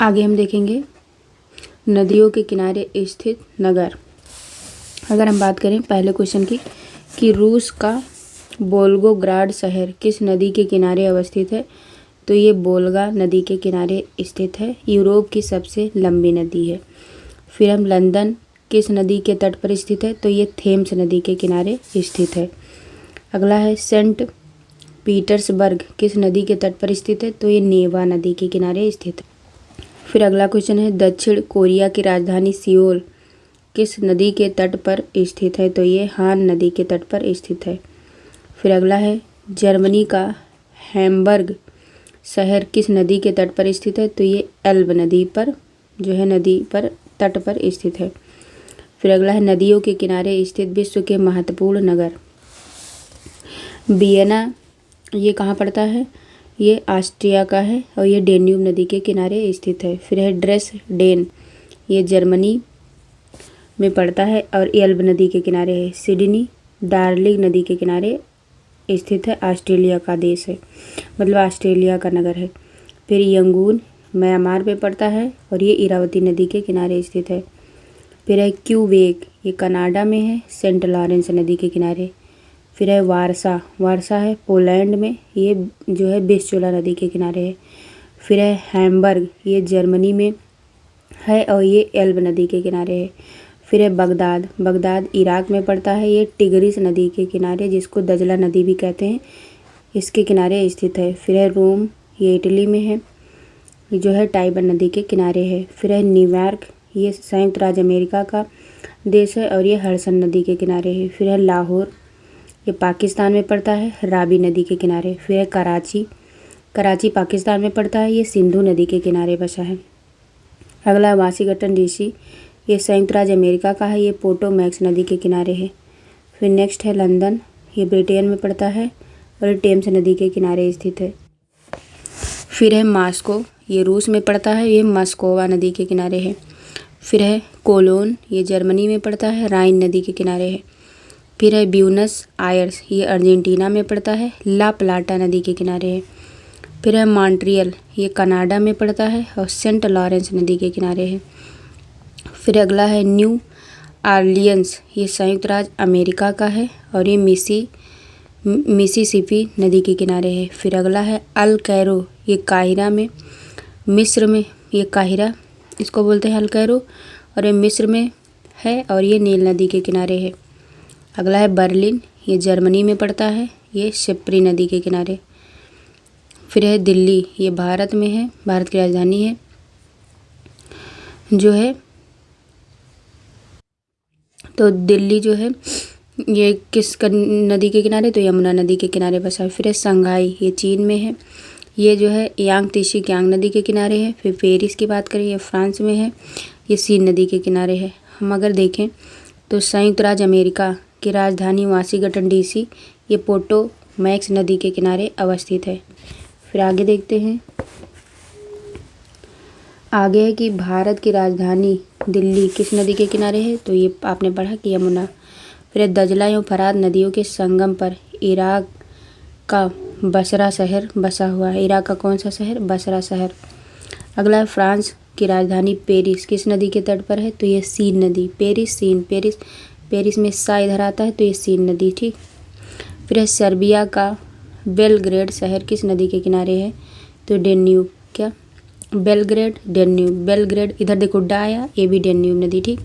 आगे हम देखेंगे नदियों के किनारे स्थित नगर। अगर हम बात करें पहले क्वेश्चन की कि रूस का वोल्गोग्राड शहर किस नदी के किनारे अवस्थित है, तो ये वोल्गा नदी के किनारे स्थित है। यूरोप की सबसे लंबी नदी है। फिर हम लंदन किस नदी के तट पर स्थित है, तो ये थेम्स नदी के किनारे स्थित है। अगला है सेंट पीटर्सबर्ग किस नदी के तट पर स्थित है, तो ये नेवा नदी के किनारे स्थित है। फिर अगला क्वेश्चन है दक्षिण कोरिया की राजधानी सियोल किस नदी के तट पर स्थित है, तो ये हान नदी के तट पर स्थित है। फिर अगला है जर्मनी का हैम्बर्ग शहर किस नदी के तट पर स्थित है, तो ये एल्ब नदी पर नदी पर तट पर स्थित है। फिर अगला है नदियों के किनारे स्थित विश्व के महत्वपूर्ण नगर। वियना ये कहाँ पड़ता है, ये ऑस्ट्रिया का है और ये डेन्यूब नदी के किनारे स्थित है। फिर है ड्रेसडेन ये जर्मनी में पड़ता है और एल्ब नदी के किनारे है। सिडनी डार्लिंग नदी के किनारे स्थित है, ऑस्ट्रेलिया का देश है, मतलब ऑस्ट्रेलिया का नगर है। फिर यंगून म्यांमार में पड़ता है और ये इरावती नदी के किनारे स्थित है। फिर है क्यूबेक ये कनाडा में है, सेंट लॉरेंस नदी के किनारे। फिर है वारसा है पोलैंड में, ये विस्चुला नदी के किनारे है। फिर है हैम्बर्ग ये जर्मनी में है और ये एल्ब नदी के किनारे है। फिर है बगदाद इराक में पड़ता है, ये टिग्रिस नदी के किनारे जिसको दजला नदी भी कहते हैं, इसके किनारे स्थित है। फिर है रोम ये इटली में है, टाइबर नदी के किनारे है। फिर है न्यूयॉर्क ये संयुक्त राज्य अमेरिका का देश है और ये हडसन नदी के किनारे है। फिर है लाहौर ये पाकिस्तान में पड़ता है, रावी नदी के किनारे। फिर है कराची पाकिस्तान में पड़ता है, ये सिंधु नदी के किनारे बसा है। अगला वाशिंगटन डीसी ये संयुक्त राज्य अमेरिका का है, ये पोटोमैक्स नदी के किनारे है। फिर नेक्स्ट है लंदन ये ब्रिटेन में पड़ता है और टेम्स नदी के किनारे स्थित है। फिर है मॉस्को ये रूस में पड़ता है, ये मस्कोवा नदी के किनारे है। फिर है कोलोन ये जर्मनी में पड़ता है, राइन नदी के किनारे है। फिर है ब्यूनस आयर्स ये अर्जेंटीना में पड़ता है, ला प्लाटा नदी के किनारे है। फिर है मॉन्ट्रियल ये कनाडा में पड़ता है और सेंट लॉरेंस नदी के किनारे है। फिर अगला है न्यू ऑरलियंस ये संयुक्त राज्य अमेरिका का है और ये मिसिसिपी नदी के किनारे है। फिर अगला है अल कैरो ये काहिरा में मिस्र में, ये काहिरा इसको बोलते हैं अल कैरो और ये मिस्र में है और ये नील नदी के किनारे है। अगला है बर्लिन ये जर्मनी में पड़ता है, ये शिप्री नदी के किनारे। फिर है दिल्ली ये भारत में है, भारत की राजधानी है तो दिल्ली ये किस नदी के किनारे, तो यमुना नदी के किनारे बसा है। फिर है शंघाई ये चीन में है, ये यांग तीसी क्यांग नदी के किनारे है। फिर पेरिस की बात करें ये फ्रांस में है, ये सीन नदी के किनारे है। हम अगर देखें तो संयुक्त राज्य अमेरिका की राजधानी वाशिंगटन डीसी ये पोटोमैक्स नदी के किनारे अवस्थित है। फिर आगे देखते हैं, आगे है कि भारत की राजधानी दिल्ली किस नदी के किनारे है, तो ये आपने पढ़ा कि यमुना। फिर दजला एवं फरात नदियों के संगम पर इराक का बसरा शहर बसा हुआ है। इराक का कौन सा शहर, बसरा शहर। अगला है फ्रांस की राजधानी पेरिस किस नदी के तट पर है, तो ये सीन नदी। पेरिस में सा इधर आता है तो ये सीन नदी, ठीक। फिर है सर्बिया का बेलग्रेड शहर किस नदी के किनारे है, तो डेन्यूब। क्या बेलग्रेड बेलग्रेड इधर देखो डा आया, ये भी डेन्यूब नदी, ठीक।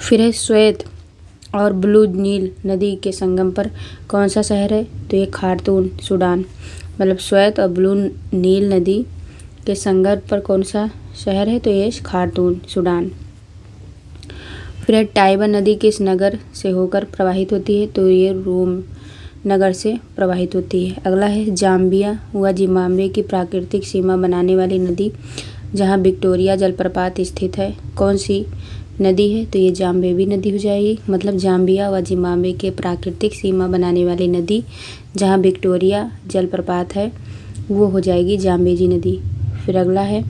फिर है श्वेत और ब्लू नील नदी के संगम पर कौन सा शहर है, तो ये खार्तूम सूडान। मतलब श्वेत और ब्लू नील नदी के संगम पर कौन सा शहर है, तो ये खार्तूम सूडान। फिर है टाइबर नदी किस नगर से होकर प्रवाहित होती है, तो ये रोम नगर से प्रवाहित होती है। अगला है जाम्बिया व जिम्बाब्वे की प्राकृतिक सीमा बनाने वाली नदी जहाँ विक्टोरिया जलप्रपात स्थित है, कौन सी नदी है, तो ये जाम्बेवी नदी हो जाएगी। मतलब जाम्बिया व जिम्बाब्वे के प्राकृतिक सीमा बनाने वाली नदी जहाँ विक्टोरिया जलप्रपात है वो हो जाएगी जाम्बेजी नदी। फिर अगला है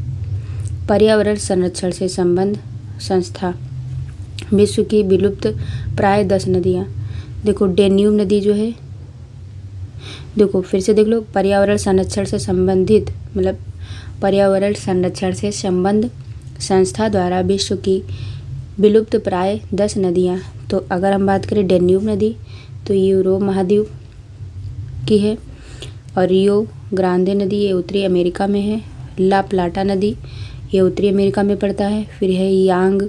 पर्यावरण संरक्षण से संबंध संस्था विश्व की विलुप्त प्राय 10 नदियाँ। देखो डेन्यूब नदी देखो फिर से देख लो, पर्यावरण संरक्षण से संबंधित मतलब पर्यावरण संरक्षण से संबंध संस्था द्वारा विश्व की विलुप्त प्राय 10 नदियाँ। तो अगर हम बात करें डेन्यूब नदी, तो ये यूरोप महाद्वीप की है। और रियो ग्रांडे नदी ये उत्तरी अमेरिका में है। ला प्लाटा नदी ये उत्तरी अमेरिका में पड़ता है। फिर है यांग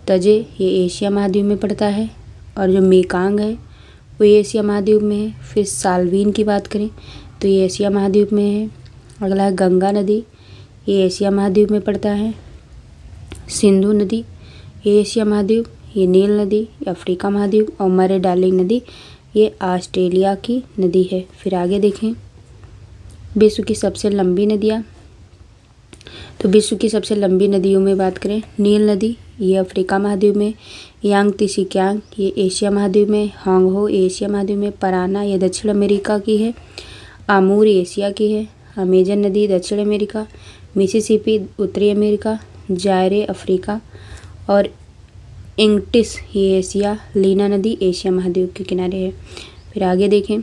तजे ये एशिया महाद्वीप में पड़ता है। और जो मेकांग है वो एशिया महाद्वीप में है। फिर साल्वीन की बात करें तो ये एशिया महाद्वीप में है। अगला है गंगा नदी, ये एशिया महाद्वीप में पड़ता है। सिंधु नदी ये एशिया महाद्वीप, ये नील नदी अफ्रीका महाद्वीप, और मरे डार्लिंग नदी ये ऑस्ट्रेलिया की नदी है। फिर आगे देखें विश्व की सबसे लंबी नदियाँ। तो विश्व की सबसे लंबी नदियों में बात करें, नील नदी ये अफ्रीका महाद्वीप में, यांग तिसिक्यांग ये एशिया महाद्वीप में, होंगहो एशिया महाद्वीप में, पराना ये दक्षिण अमेरिका की है, आमूर एशिया की है, अमेजन नदी दक्षिण अमेरिका, मिसिसिपी उत्तरी अमेरिका, जायरे अफ्रीका, और इंगटिस ये एशिया, लीना नदी एशिया महाद्वीप के किनारे है। फिर आगे देखें,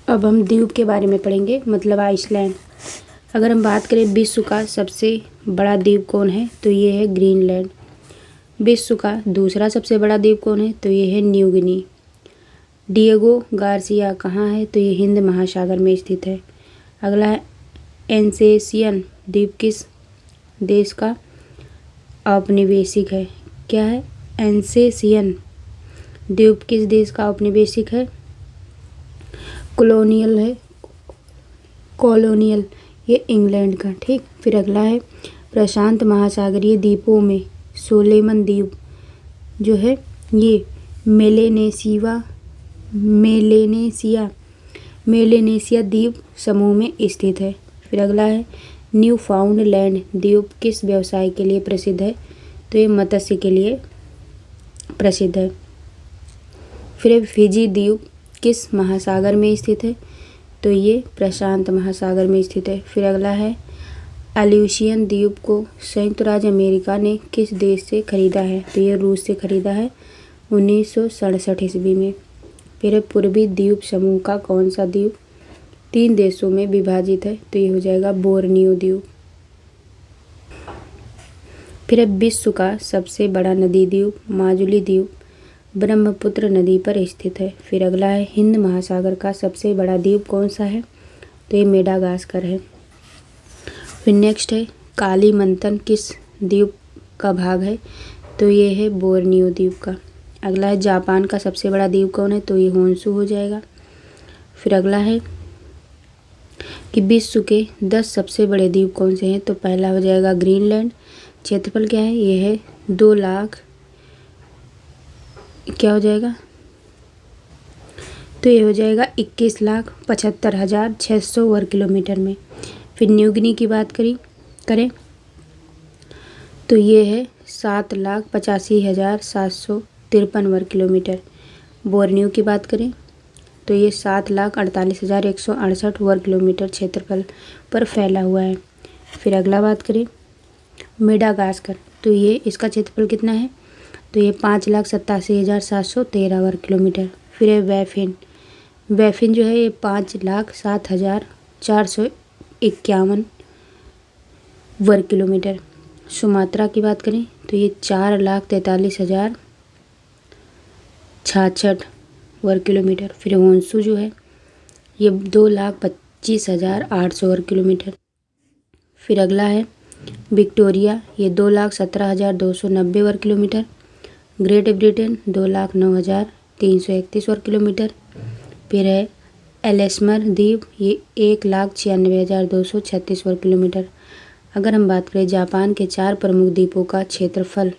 अब हम द्वीप के बारे में पढ़ेंगे, मतलब आइसलैंड। अगर हम बात करें विश्व का सबसे बड़ा द्वीप कौन है, तो ये है ग्रीनलैंड। विश्व का दूसरा सबसे बड़ा द्वीप कौन है, तो ये है न्यू गिनी। डिएगो गार्सिया कहाँ है, तो ये हिंद महासागर में स्थित है। अगला है एन्सेसियन द्वीप किस देश का औपनिवेशिक है। क्या है, एन्सेसियन द्वीप किस देश का औपनिवेशिक है, कॉलोनियल है, कॉलोनियल ये इंग्लैंड का। ठीक। फिर अगला है प्रशांत महासागरीय द्वीपों में सोलोमन द्वीप जो है ये मेलेनेशिया द्वीप समूह में स्थित है। फिर अगला है न्यू फाउंडलैंड द्वीप किस व्यवसाय के लिए प्रसिद्ध है, तो ये मत्स्य के लिए प्रसिद्ध है। फिर फिजी द्वीप किस महासागर में स्थित है, तो ये प्रशांत महासागर में स्थित है। फिर अगला है अल्यूशियन द्वीप को संयुक्त राज्य अमेरिका ने किस देश से खरीदा है, तो ये रूस से खरीदा है 1967 ईस्वी में। फिर पूर्वी द्वीप समूह का कौन सा द्वीप 3 देशों में विभाजित है, तो ये हो जाएगा बोर्नियो द्वीप। फिर विश्व का सबसे बड़ा नदी द्वीप माजुली द्वीप ब्रह्मपुत्र नदी पर स्थित है। फिर अगला है हिंद महासागर का सबसे बड़ा द्वीप कौन सा है, तो ये मेडागास्कर है। फिर नेक्स्ट है कालीमंतन किस द्वीप का भाग है, तो ये है बोर्नियो द्वीप का। अगला है जापान का सबसे बड़ा द्वीप कौन है, तो ये होन्शु हो जाएगा। फिर अगला है कि विश्व के 10 सबसे बड़े द्वीप कौन से हैं, तो पहला हो जाएगा ग्रीनलैंड। क्षेत्रफल क्या है, ये है 2 लाख क्या हो जाएगा, तो ये हो जाएगा 21,75,600 वर्ग किलोमीटर में। फिर न्यू गिनी की बात करें तो ये है 7,85,753 वर्ग किलोमीटर। बोर्नियो की बात करें तो ये 7,48,168 वर्ग किलोमीटर क्षेत्रफल पर फैला हुआ है। फिर अगला बात करें मेडागास्कर, तो ये इसका क्षेत्रफल कितना है, तो ये 5,87,713 वर्ग किलोमीटर। फिर है वैफिन जो है ये 5,07,451 वर्ग किलोमीटर। सुमात्रा की बात करें तो ये 4,43,066 वर्ग किलोमीटर। फिर होन्शु जो है ये 2,25,800 वर्ग किलोमीटर। फिर अगला है विक्टोरिया, ये 2,17,290 वर्ग किलोमीटर। ग्रेट ब्रिटेन 2,09,331 वर्ग किलोमीटर। फिर है एलेसमर द्वीप, ये 1,96,236 वर्ग किलोमीटर। अगर हम बात करें जापान के 4 प्रमुख द्वीपों का क्षेत्रफल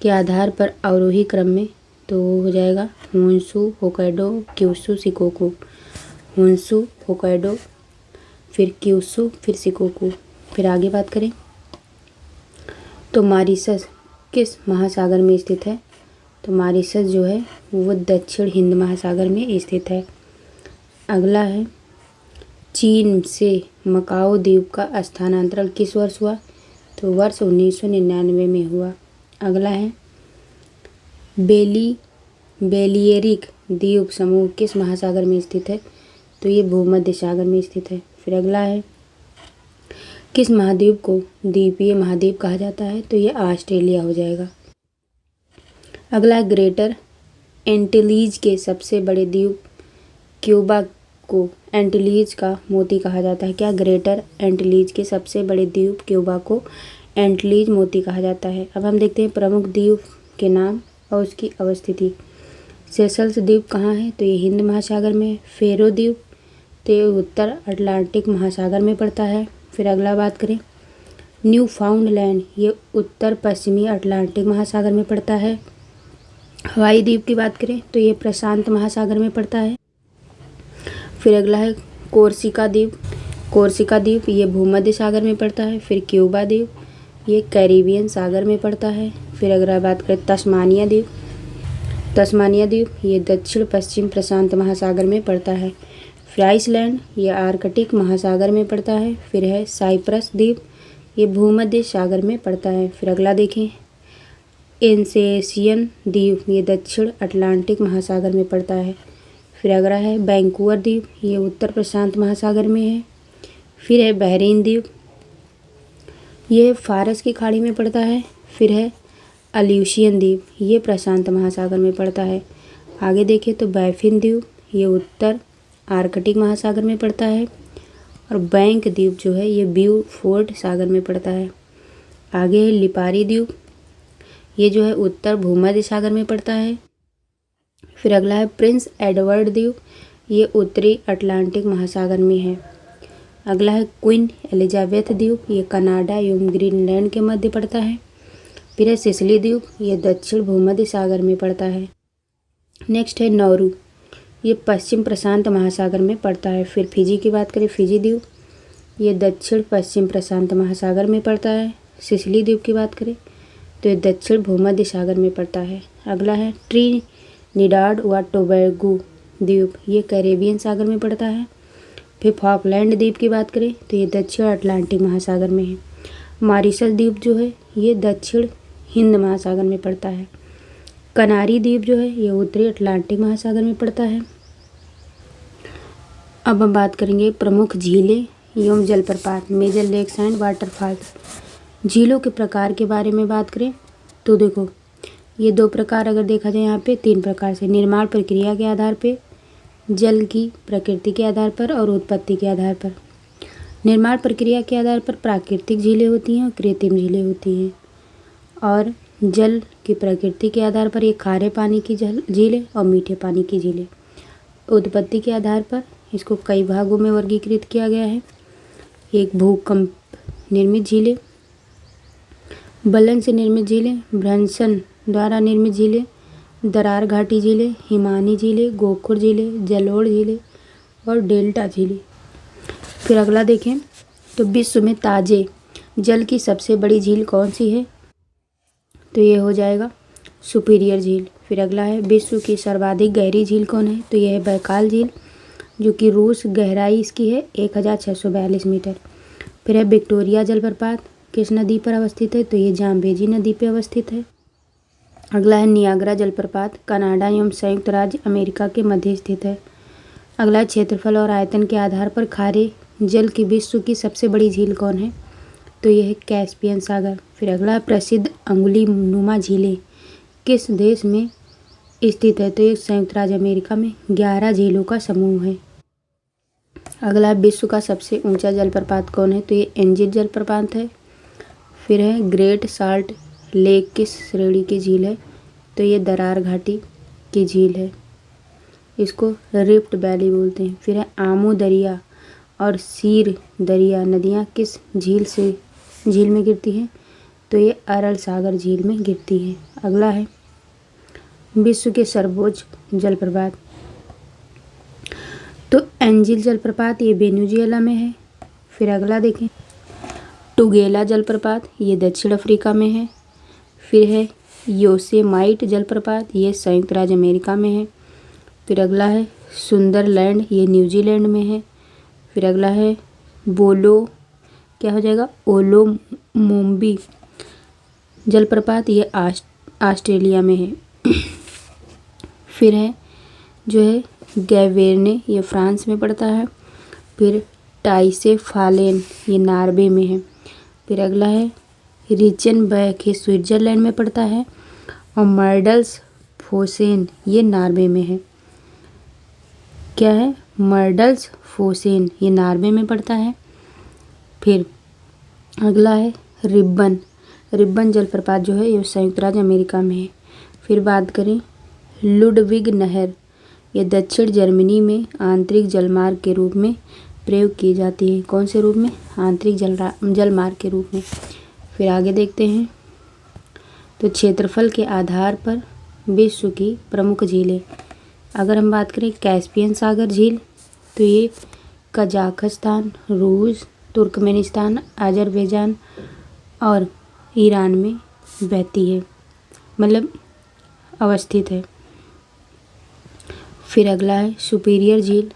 के आधार पर अवरोही क्रम में, तो वो हो जाएगा Honshu, Hokkaido, Kyushu, Shikoku. Honshu, Hokkaido, फिर क्यूशु, फिर शिकोकू। फिर आगे बात करें तो मॉरिशस किस महासागर में स्थित है, तो मॉरिशस जो है वो दक्षिण हिंद महासागर में स्थित है। अगला है चीन से मकाओ द्वीप का स्थानांतरण किस वर्ष हुआ, तो वर्ष 1999 में हुआ। अगला है बेलिएरिक द्वीप समूह किस महासागर में स्थित है, तो ये भूमध्य सागर में स्थित है। फिर अगला है, किस महाद्वीप को द्वीपीय महाद्वीप कहा जाता है? तो ये ऑस्ट्रेलिया हो जाएगा। अगला है, ग्रेटर एंटिलीज के सबसे बड़े द्वीप क्यूबा को एंटिलीज का मोती कहा जाता है। क्या? ग्रेटर एंटिलीज के सबसे बड़े द्वीप क्यूबा को एंटिलीज मोती कहा जाता है। अब हम देखते हैं प्रमुख द्वीप के नाम और उसकी अवस्थिति। सेशल्स द्वीप कहाँ है? तो ये हिंद महासागर में। फेरो द्वीप तो ये उत्तर अटलांटिक महासागर में पड़ता है। फिर अगला बात करें, न्यू फाउंडलैंड, ये उत्तर पश्चिमी अटलांटिक महासागर में पड़ता है। हवाई द्वीप की बात करें तो ये प्रशांत महासागर में पड़ता है। फिर अगला है, कोर्सिका द्वीप। कोर्सिका द्वीप ये भूमध्य सागर में पड़ता है। फिर क्यूबा द्वीप ये कैरिबियन सागर में पड़ता है। फिर अगर बात करें तस्मानिया द्वीप, तस्मानिया द्वीप ये दक्षिण पश्चिम प्रशांत महासागर में पड़ता है। फिर आइसलैंड ये आर्कटिक महासागर में पड़ता है। फिर है साइप्रस द्वीप ये भूमध्य सागर में पड़ता है। फिर अगला देखें, एन्सेशियन द्वीप ये दक्षिण अटलांटिक महासागर में पड़ता है। फिर अगला है वैंकूवर द्वीप ये उत्तर प्रशांत महासागर में है। फिर है बहरीन द्वीप ये फारस की खाड़ी में पड़ता है। फिर है अल्यूशियन द्वीप ये प्रशांत महासागर में पड़ता है। आगे देखें तो बैफिन द्वीप ये उत्तर आर्कटिक महासागर में पड़ता है। और बैंक द्वीप जो है ये ब्यूफोर्ट सागर में पड़ता है। आगे है लिपारी द्वीप ये जो है उत्तर भूमध्य सागर में पड़ता है। फिर अगला है प्रिंस एडवर्ड द्वीप ये उत्तरी अटलांटिक महासागर में है। अगला है क्वीन एलिजाबेथ द्वीप ये कनाडा एवं ग्रीनलैंड के मध्य पड़ता है। फिर है सिसिली द्वीप ये दक्षिण भूमध्य सागर में पड़ता है। नेक्स्ट है नौरू ये पश्चिम प्रशांत महासागर में पड़ता है। फिर फिजी की बात करें, फिजी द्वीप ये दक्षिण पश्चिम प्रशांत महासागर में पड़ता है। सिसिली द्वीप की बात करें तो ये दक्षिण भूमध्य सागर में पड़ता है। अगला है ट्रिनिडाड व टोबैगो द्वीप ये कैरेबियन सागर में पड़ता है। फिर फॉकलैंड द्वीप की बात करें तो ये दक्षिण अटलांटिक महासागर में है। मॉरिशस द्वीप जो है ये दक्षिण हिंद महासागर में पड़ता है। कनारी द्वीप जो है ये उत्तरी अटलांटिक महासागर में पड़ता है। अब हम बात करेंगे प्रमुख झीलें एवं जलप्रपात, मेजर लेक्स एंड वाटरफॉल्स। झीलों के प्रकार के बारे में बात करें तो देखो ये दो प्रकार अगर देखा जाए यहाँ पे, तीन प्रकार से, निर्माण प्रक्रिया के आधार पे, जल की प्रकृति के आधार पर और उत्पत्ति के आधार पर। निर्माण प्रक्रिया के आधार पर प्राकृतिक झीलें होती हैं और कृत्रिम झीलें होती हैं। और जल की प्रकृति के आधार पर ये खारे पानी की झीलें और मीठे पानी की झीलें। उत्पत्ति के आधार पर इसको कई भागों में वर्गीकृत किया गया है। एक भूकंप निर्मित झीलें, बलन से निर्मित झीलें, भ्रंशन द्वारा निर्मित झीलें, दरार घाटी झीलें, हिमानी झीलें, गोखुर झीलें, जलोढ़ झीलें और डेल्टा झीलें। फिर अगला देखें तो विश्व में ताजे जल की सबसे बड़ी झील कौन सी है? तो ये हो जाएगा सुपीरियर झील। फिर अगला है विश्व की सर्वाधिक गहरी झील कौन है? तो यह है बैकाल झील जो कि रूस, गहराई इसकी है 1642 मीटर। फिर है विक्टोरिया जलप्रपात किस नदी पर अवस्थित है? तो ये जाम्बेजी नदी पर अवस्थित है। अगला है नियाग्रा जलप्रपात, कनाडा एवं संयुक्त राज्य अमेरिका के मध्य स्थित है। अगला क्षेत्रफल और आयतन के आधार पर खारे जल की विश्व की सबसे बड़ी झील कौन है? तो यह है कैस्पियन सागर। फिर अगला है प्रसिद्ध अंगुली नुमा झीलें किस देश में स्थित है? तो ये संयुक्त राज्य अमेरिका में 11 झीलों का समूह है। अगला है विश्व का सबसे ऊंचा जलप्रपात कौन है? तो ये एंजिल जलप्रपात है। फिर है ग्रेट साल्ट लेक किस श्रेणी की झील है? तो ये दरार घाटी की झील है, इसको रिफ्ट वैली बोलते हैं। फिर है आमू दरिया और सीर दरिया नदियाँ किस झील में गिरती हैं? तो ये अरल सागर झील में गिरती हैं। अगला है विश्व के सर्वोच्च जलप्रपात, तो एंजिल जलप्रपात ये वेनेजुएला में है। फिर अगला देखें टुगेला जलप्रपात ये दक्षिण अफ्रीका में है। फिर है योसेमाइट जलप्रपात ये संयुक्त राज्य अमेरिका में है। फिर अगला है सुंदरलैंड ये न्यूजीलैंड में है। फिर अगला है क्या हो जाएगा ओलोमोम्बी जलप्रपात ये ऑस्ट्रेलिया में है। फिर है जो है गैवेर्ने ये फ्रांस में पड़ता है। फिर टाइसेफालेन ये नॉर्वे में है। फिर अगला है रिचेनबैक ये स्विट्ज़रलैंड में पड़ता है। और मर्डल्स फोसेन ये नॉर्वे में है। क्या है? मर्डल्स फोसेन ये नॉर्वे में पड़ता है। फिर अगला है रिब्बन। रिब्बन जलप्रपात जो है ये संयुक्त राज्य अमेरिका में है। फिर बात करें लुडविग नहर, ये दक्षिण जर्मनी में आंतरिक जलमार्ग के रूप में प्रयोग की जाती है। कौन से रूप में? आंतरिक जलमार्ग के रूप में। फिर आगे देखते हैं तो क्षेत्रफल के आधार पर विश्व की प्रमुख झीलें। अगर हम बात करें कैस्पियन सागर झील तो ये कजाकिस्तान, रूस, तुर्कमेनिस्तान, अजरबैजान और ईरान में बहती है, मतलब अवस्थित है। फिर अगला है सुपीरियर झील।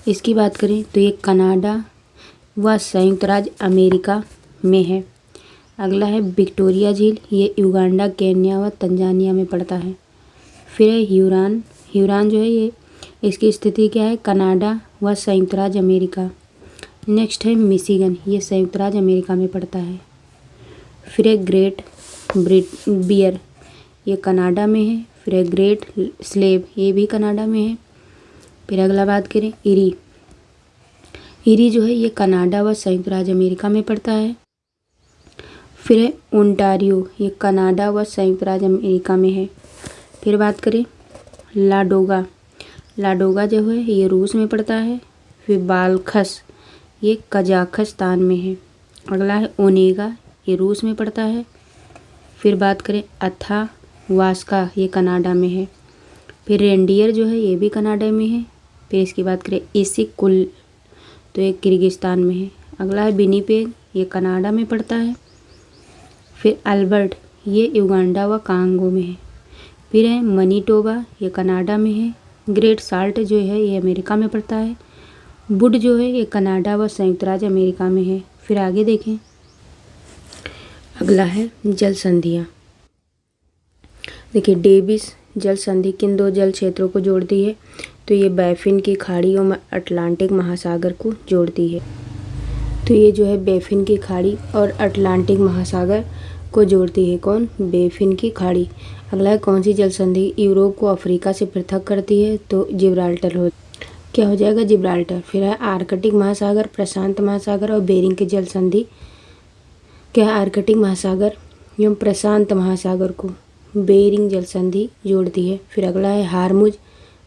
इसकी बात करें तो ये कनाडा व संयुक्त राज्य अमेरिका में है। अगला है विक्टोरिया झील, ये युगांडा, केन्या व तंजानिया में पड़ता है। फिर है ह्यूरॉन। ह्यूरॉन जो है ये इसकी स्थिति क्या है? कनाडा व संयुक्त राज्य अमेरिका। नेक्स्ट है मिशिगन, ये संयुक्त राज्य अमेरिका में पड़ता है। फिर है ग्रेट बियर, ये कनाडा में है। फिर है ग्रेट स्लेव, ये भी कनाडा में है। फिर अगला बात करें इरी। इरी जो है ये कनाडा व संयुक्त राज्य अमेरिका में पड़ता है। फिर है ओंटारियो, ये कनाडा व संयुक्त राज्य अमेरिका में है। फिर बात करें लाडोगा। लाडोगा जो है ये रूस में पड़ता है। फिर बाल्खस, ये कजाकिस्तान में है। अगला है ओनेगा, ये रूस में पड़ता है। फिर बात करें अथावास्का, ये कनाडा में है। फिर रेंडियर जो है ये भी कनाडा में है। फिर इसकी बात करें इसिकुल तो ये किर्गिस्तान में है। अगला है विनिपेग, ये कनाडा में पड़ता है। फिर अल्बर्ट, ये युगांडा व कांगो में है। फिर है मनीटोबा, ये कनाडा में है। ग्रेट साल्ट जो है ये अमेरिका में पड़ता है। वुड जो है ये कनाडा व संयुक्त राज्य अमेरिका में है। फिर आगे देखें, अगला है जल संधियाँ। देखिए डेविस जल संधि किन दो जल क्षेत्रों को जोड़ती है? तो ये बैफिन की खाड़ी और अटलांटिक महासागर को जोड़ती है। तो ये जो है बैफिन की खाड़ी और अटलांटिक महासागर को जोड़ती है। कौन? बैफिन की खाड़ी। अगला है कौन सी जल संधि यूरोप को अफ्रीका से पृथक करती है? तो जिब्राल्टर हो क्या हो जाएगा? जिब्राल्टर। फिर है आर्कटिक महासागर, प्रशांत महासागर और बेरिंग की जल संधि क्या है? आर्कटिक महासागर एवं प्रशांत महासागर को बेरिंग जल संधि जोड़ती है। फिर अगला है हार्मुज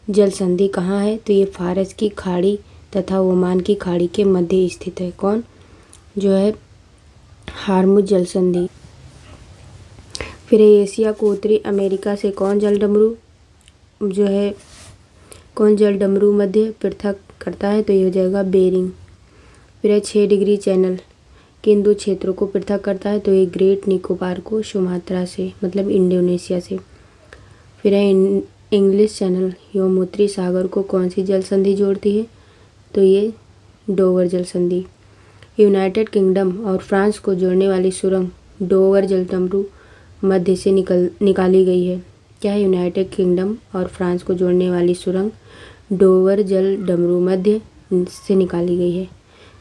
जल संधि कहाँ है? तो ये फारस की खाड़ी तथा ओमान की खाड़ी के मध्य स्थित है। कौन? जो है हार्मुज जल संधि। फिर एशिया को उत्तरी अमेरिका से कौन जल डमरू मध्य पृथक करता है? तो ये हो जाएगा बेरिंग। फिर है 6 डिग्री चैनल किन दो क्षेत्रों को पृथक करता है? तो ये ग्रेट निकोबार को सुमात्रा से, मतलब इंडोनेशिया से। फिर है इंग्लिश चैनल एवं उत्तरी सागर को कौन सी जल संधि जोड़ती है? तो ये डोवर जल संधि। यूनाइटेड किंगडम और फ्रांस को जोड़ने वाली सुरंग डोवर जल डमरू मध्य से निकाली गई है। क्या है? यूनाइटेड किंगडम और फ्रांस को जोड़ने वाली सुरंग डोवर जल डमरू मध्य से निकाली गई है।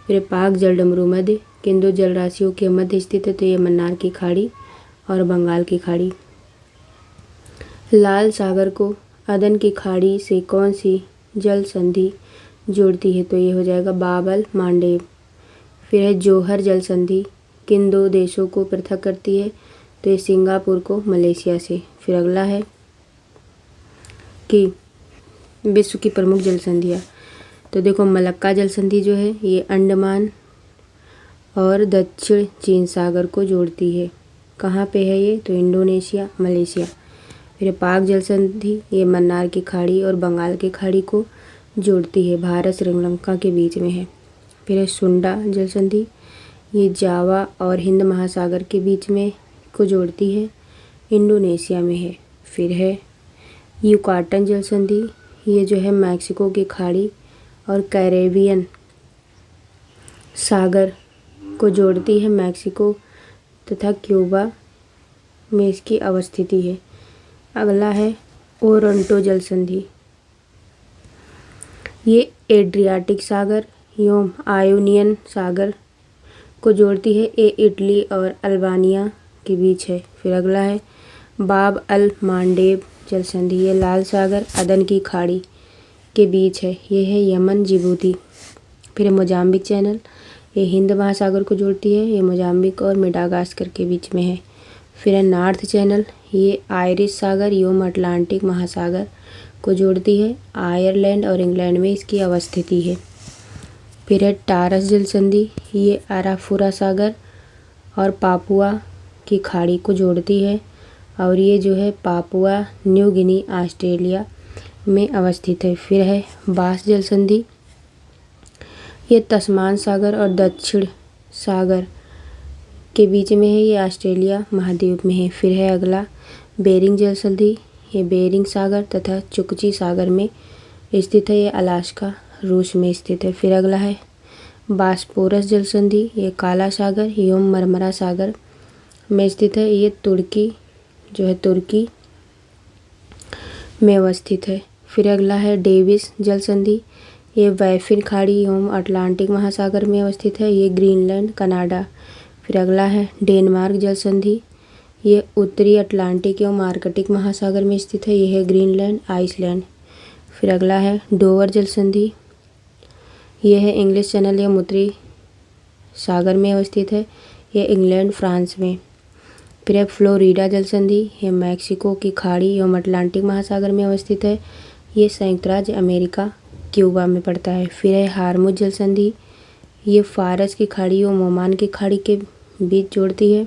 फिर पाक जल डमरू मध्य किन दो जल राशियों के मध्य स्थित है? तो ये मन्नार की खाड़ी और बंगाल की खाड़ी। लाल सागर को अदन की खाड़ी से कौन सी जल संधि जोड़ती है? तो ये हो जाएगा बाबल मांडेव। फिर है जौहर जल संधि किन दो देशों को पृथक करती है? तो ये सिंगापुर को मलेशिया से। फिर अगला है कि विश्व की प्रमुख जल संधियाँ। तो देखो मलक्का जल संधि जो है ये अंडमान और दक्षिण चीन सागर को जोड़ती है। कहाँ पे है ये? तो इंडोनेशिया, मलेशिया। फिर पाक जल संधि ये मन्नार की खाड़ी और बंगाल की खाड़ी को जोड़ती है, भारत श्रीलंका के बीच में है। फिर है सुंडा जल संधि ये जावा और हिंद महासागर के बीच में को जोड़ती है, इंडोनेशिया में है। फिर है युकाटन जल संधि ये जो है मैक्सिको की खाड़ी और कैरेबियन सागर को जोड़ती है, मैक्सिको तथा क्यूबा में इसकी अवस्थिति है। अगला है ओरंटो जल संधि। ये एड्रियाटिक सागर एवं आयोनियन सागर को जोड़ती है। ये इटली और अल्बानिया के बीच है। फिर अगला है बाब अल मांडेब जल संधि। ये लाल सागर अदन की खाड़ी के बीच है। ये है यमन जिबूती। फिर मोजाम्बिक चैनल, ये हिंद महासागर को जोड़ती है। ये मोजाम्बिक और मेडागास्कर के बीच में है। फिर है नॉर्थ चैनल, ये आयरिश सागर एवं अटलांटिक महासागर को जोड़ती है। आयरलैंड और इंग्लैंड में इसकी अवस्थिति है। फिर है टारस जल संधि, ये अराफुरा सागर और पापुआ की खाड़ी को जोड़ती है और ये जो है पापुआ न्यू गिनी ऑस्ट्रेलिया में अवस्थित है। फिर है बास जल संधि, ये तस्मान सागर और दक्षिण सागर के बीच में है। ये ऑस्ट्रेलिया महाद्वीप में है। फिर है अगला बेरिंग जल संधि, ये बेरिंग सागर तथा चुकची सागर में स्थित है। ये अलास्का रूस में स्थित है। फिर अगला है बास्पोरस जल संधि, ये काला सागर एवं मरमरा सागर में स्थित है। ये तुर्की जो है तुर्की में अवस्थित है। फिर अगला है डेविस जल संधि, ये बैफिन खाड़ी एवं अटलांटिक महासागर में अवस्थित है। ये ग्रीनलैंड कनाडा। फिर अगला है डेनमार्क जल संधि, ये उत्तरी अटलांटिक एवं आर्कटिक महासागर में स्थित है। ये है ग्रीनलैंड आइसलैंड। फिर अगला है डोवर जल संधि, ये है इंग्लिश चैनल एवं उत्तरी सागर में अवस्थित है। ये इंग्लैंड फ्रांस में। फिर है फ्लोरिडा जल संधि, ये मैक्सिको की खाड़ी एवं अटलांटिक महासागर में अवस्थित है। ये संयुक्त राज्य अमेरिका क्यूबा में पड़ता है। फिर है हार्मुज जल संधि, ये फारस की खाड़ी एवं ओमान की खाड़ी के बीच जोड़ती है।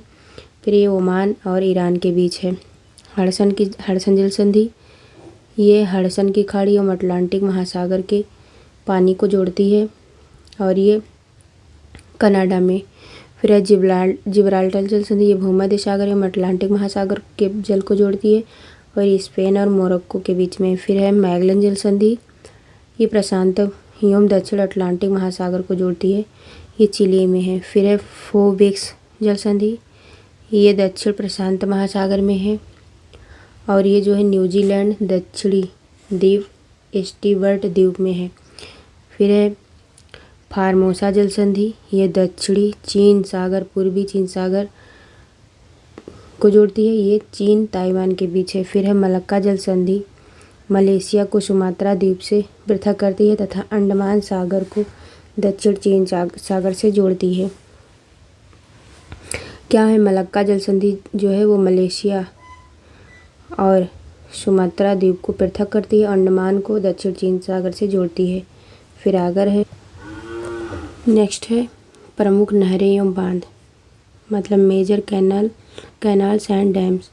फिर ये ओमान और ईरान के बीच है। हडसन जल संधि, ये हडसन की खाड़ी एवं अटलांटिक महासागर के पानी को जोड़ती है और ये कनाडा में। फिर है जिब्राल्टर जल संधि, ये भूमध्य सागर एवं अटलांटिक महासागर के जल को जोड़ती है और ये स्पेन और मोरक्को के बीच में। फिर है मैगलन जल संधि, ये प्रशांत एवं दक्षिण अटलांटिक महासागर को जोड़ती है। ये चिली में है। फिर है फोबिक्स जल संधि, ये दक्षिण प्रशांत महासागर में है और ये जो है न्यूजीलैंड दक्षिणी द्वीप स्टीवर्ट द्वीप में है। फिर है फार्मोसा जल संधि, ये दक्षिणी चीन सागर पूर्वी चीन सागर को जोड़ती है। ये चीन ताइवान के बीच है। फिर है मलक्का जल संधि, मलेशिया को सुमात्रा द्वीप से पृथक करती है तथा अंडमान सागर को दक्षिण चीन सागर से जोड़ती है। क्या है मलक्का जल संधि जो है वो मलेशिया और सुमात्रा द्वीप को पृथक करती है, अंडमान को दक्षिण चीन सागर से जोड़ती है। फिर आगर है नेक्स्ट है प्रमुख नहरें एवं बांध, मतलब मेजर कैनाल्स एंड डैम्स।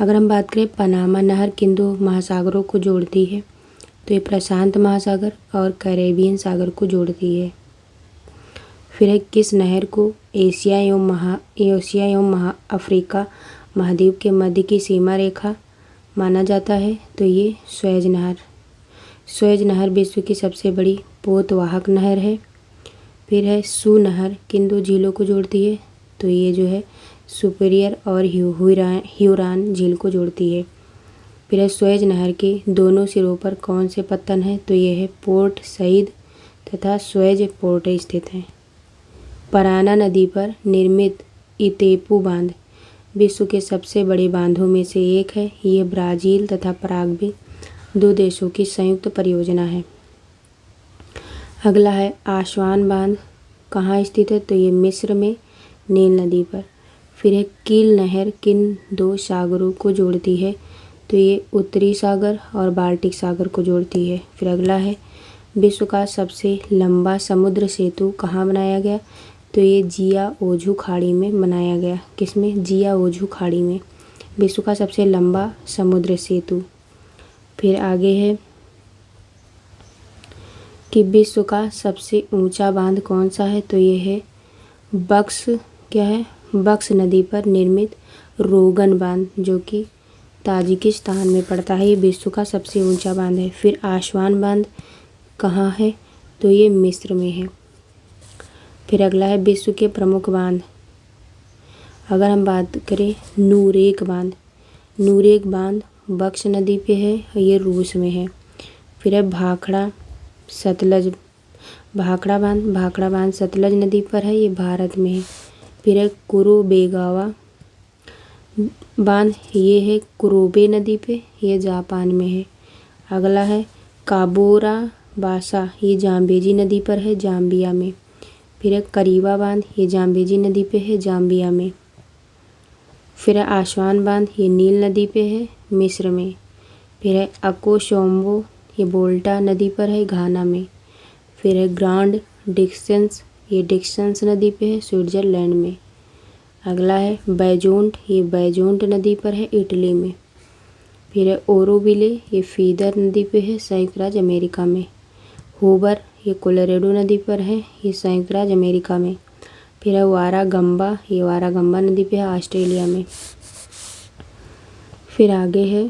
अगर हम बात करें पनामा नहर किन दो महासागरों को जोड़ती है तो ये प्रशांत महासागर और कैरेबियन सागर को जोड़ती है। फिर है किस नहर को एशिया एवं अफ्रीका महाद्वीप के मध्य की सीमा रेखा माना जाता है तो ये स्वेज नहर। स्वेज नहर विश्व की सबसे बड़ी पोतवाहक नहर है। फिर है सू नहर किन दो झीलों को जोड़ती है तो ये जो है सुपीरियर और ह्यूरान झील को जोड़ती है। फिर है स्वेज नहर के दोनों सिरों पर कौन से पत्तन है तो ये है पोर्ट सईद तथा स्वेज पोर्ट स्थित हैं। पराना नदी पर निर्मित इतेपू बांध विश्व के सबसे बड़े बांधों में से एक है। ये ब्राज़ील तथा पराग्वे दो देशों की संयुक्त परियोजना है। अगला है आस्वान बांध कहाँ स्थित है तो ये मिस्र में नील नदी पर। फिर है कील नहर किन दो सागरों को जोड़ती है तो ये उत्तरी सागर और बाल्टिक सागर को जोड़ती है। फिर अगला है विश्व का सबसे लंबा समुद्र सेतु कहाँ बनाया गया तो ये जिया ओझू खाड़ी में बनाया गया। किसमें? जिया ओझू खाड़ी में विश्व का सबसे लंबा समुद्र सेतु। फिर आगे है कि विश्व का सबसे ऊंचा बांध कौन सा है तो ये है बक्स नदी पर निर्मित रोगन बांध जो कि ताजिकिस्तान में पड़ता है। ये विश्व का सबसे ऊंचा बांध है। फिर आस्वान बांध कहाँ है तो ये मिस्र में है। फिर अगला है विश्व के प्रमुख बांध। अगर हम बात करें नूरेक बांध बक्स नदी पे है और ये रूस में है। फिर है भाखड़ा सतलज। भाखड़ा बांध सतलज नदी पर है, ये भारत में है। फिर है कुरुबेगावा बांध, ये है कुरुबे नदी पे, ये जापान में है। अगला है काबोरा बासा, ये जाम्बेजी नदी पर है, जाम्बिया में। फिर है करीवा बांध, ये जाम्बेजी नदी पे है, जाम्बिया में। फिर है आसवान बांध, ये नील नदी पे है, मिस्र में। फिर है अकोशोम्बो, ये बोल्टा नदी पर है, घाना में। फिर है ग्रांड डिक्सेंस, ये डिक्सेंस नदी पे है, स्विट्ज़रलैंड में। अगला है बैजोंट, ये बैजोंट नदी पर है, इटली में। फिर है ओरोविले, ये फीदर नदी पे है, संयुक्त राज्य अमेरिका में। होबर, ये कोलोराडो नदी पर है, ये संयुक्त राज्य अमेरिका में। फिर है वारागम्बा, ये वारागम्बा नदी पे है, ऑस्ट्रेलिया में। फिर आगे है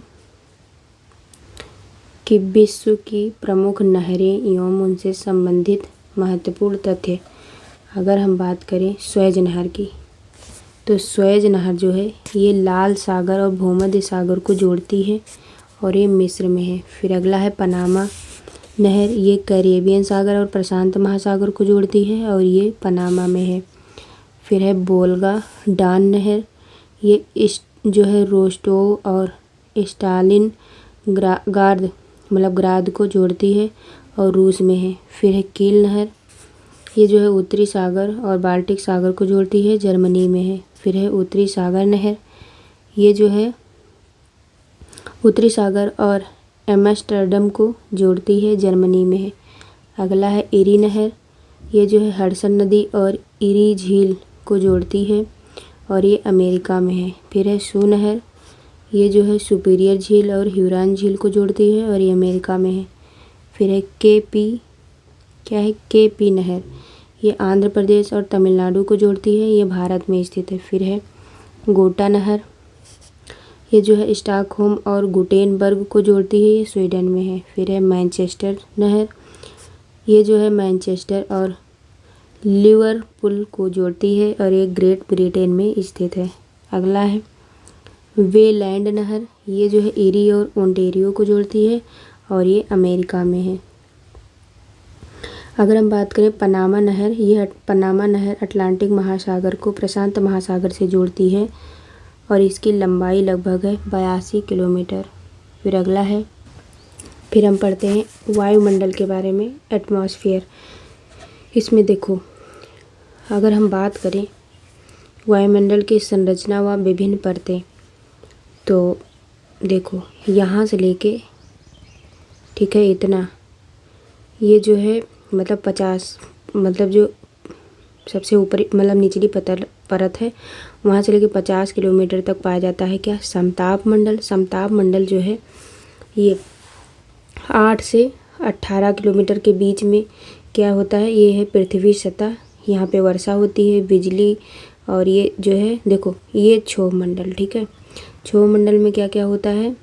कि विश्व की प्रमुख नहरें एवं उनसे संबंधित महत्वपूर्ण तथ्य। अगर हम बात करें स्वेज नहर की, तो स्वेज नहर जो है ये लाल सागर और भूमध्य सागर को जोड़ती है और ये मिस्र में है। फिर अगला है पनामा नहर, ये कैरेबियन सागर और प्रशांत महासागर को जोड़ती है और ये पनामा में है। फिर है बोल्गा डान नहर, ये जो है रोस्टोव और स्टालिन ग्राद ग्राद को जोड़ती है और रूस में है। फिर है कील नहर, ये जो है उत्तरी सागर और बाल्टिक सागर को जोड़ती है, जर्मनी में है। फिर है उत्तरी सागर नहर, ये जो है उत्तरी सागर और एम्स्टर्डम को जोड़ती है, जर्मनी में है। अगला है इरी नहर, ये जो है हडसन नदी और इरी झील को जोड़ती है और ये अमेरिका में है। फिर है सू नहर, ये जो है सुपीरियर झील और ह्यूरॉन झील को जोड़ती है और ये अमेरिका में है। फिर है केपी नहर, ये आंध्र प्रदेश और तमिलनाडु को जोड़ती है, ये भारत में स्थित है। फिर है गोटा नहर, ये जो है स्टॉकहोम और गुटेनबर्ग को जोड़ती है, ये स्वीडन में है। फिर है मैनचेस्टर नहर, ये जो है मैनचेस्टर और लिवरपूल को जोड़ती है और ये ग्रेट ब्रिटेन में स्थित है। अगला है वेलैंड नहर, ये जो है इरी और ओंटारियो को जोड़ती है और ये अमेरिका में है। अगर हम बात करें पनामा नहर, ये पनामा नहर अटलांटिक महासागर को प्रशांत महासागर से जोड़ती है और इसकी लंबाई लगभग है 82 किलोमीटर। फिर अगला है, फिर हम पढ़ते हैं वायुमंडल के बारे में, एटमॉस्फेयर। इसमें देखो, अगर हम बात करें वायुमंडल की संरचना व विभिन्न परतें, तो देखो यहाँ से लेके, ठीक है, इतना, ये जो है 50, जो सबसे ऊपरी निचली परत है, वहाँ से लेके 50 किलोमीटर तक पाया जाता है क्या, समताप मंडल। समताप मंडल जो है ये 8 से 18 किलोमीटर के बीच में क्या होता है, ये है पृथ्वी सतह, यहाँ पे वर्षा होती है, बिजली, और ये जो है देखो ये क्षोभ मंडल, ठीक है। क्षोभ मंडल में क्या क्या होता है,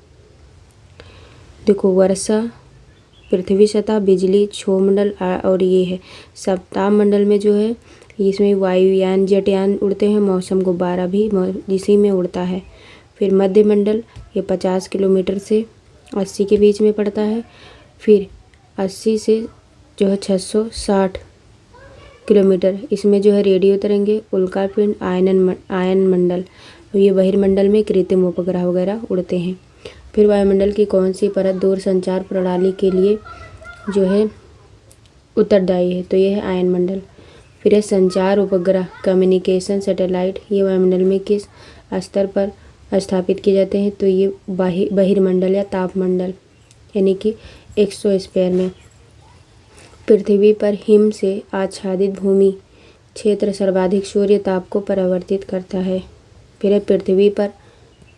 देखो वर्षा, पृथ्वी सतह, बिजली, क्षोभ मंडल, और ये है सप्ताह मंडल में जो है इसमें वायुयान जेटयान उड़ते हैं, मौसम गुब्बारा भी इसी में उड़ता है। फिर मध्य मंडल, ये 50 किलोमीटर से 80 के बीच में पड़ता है। फिर 80 से जो है 660 किलोमीटर, इसमें जो है रेडियो तरंगे, उल्कापिंड, आयन मंडल, ये बहिर्मंडल में कृत्रिम उपग्रह वगैरह उड़ते हैं। फिर वायुमंडल की कौन सी परत दूर संचार प्रणाली के लिए जो है उत्तरदायी है, तो ये है आयन मंडल। फिर है संचार उपग्रह, कम्युनिकेशन सैटेलाइट, ये वायुमंडल में किस स्तर पर स्थापित किए जाते हैं, तो ये बहिर्मंडल या तापमंडल यानी कि एक्सोस्फीयर में। पृथ्वी पर हिम से आच्छादित भूमि क्षेत्र सर्वाधिक सूर्य ताप को परावर्तित करता है। फिर है पृथ्वी पर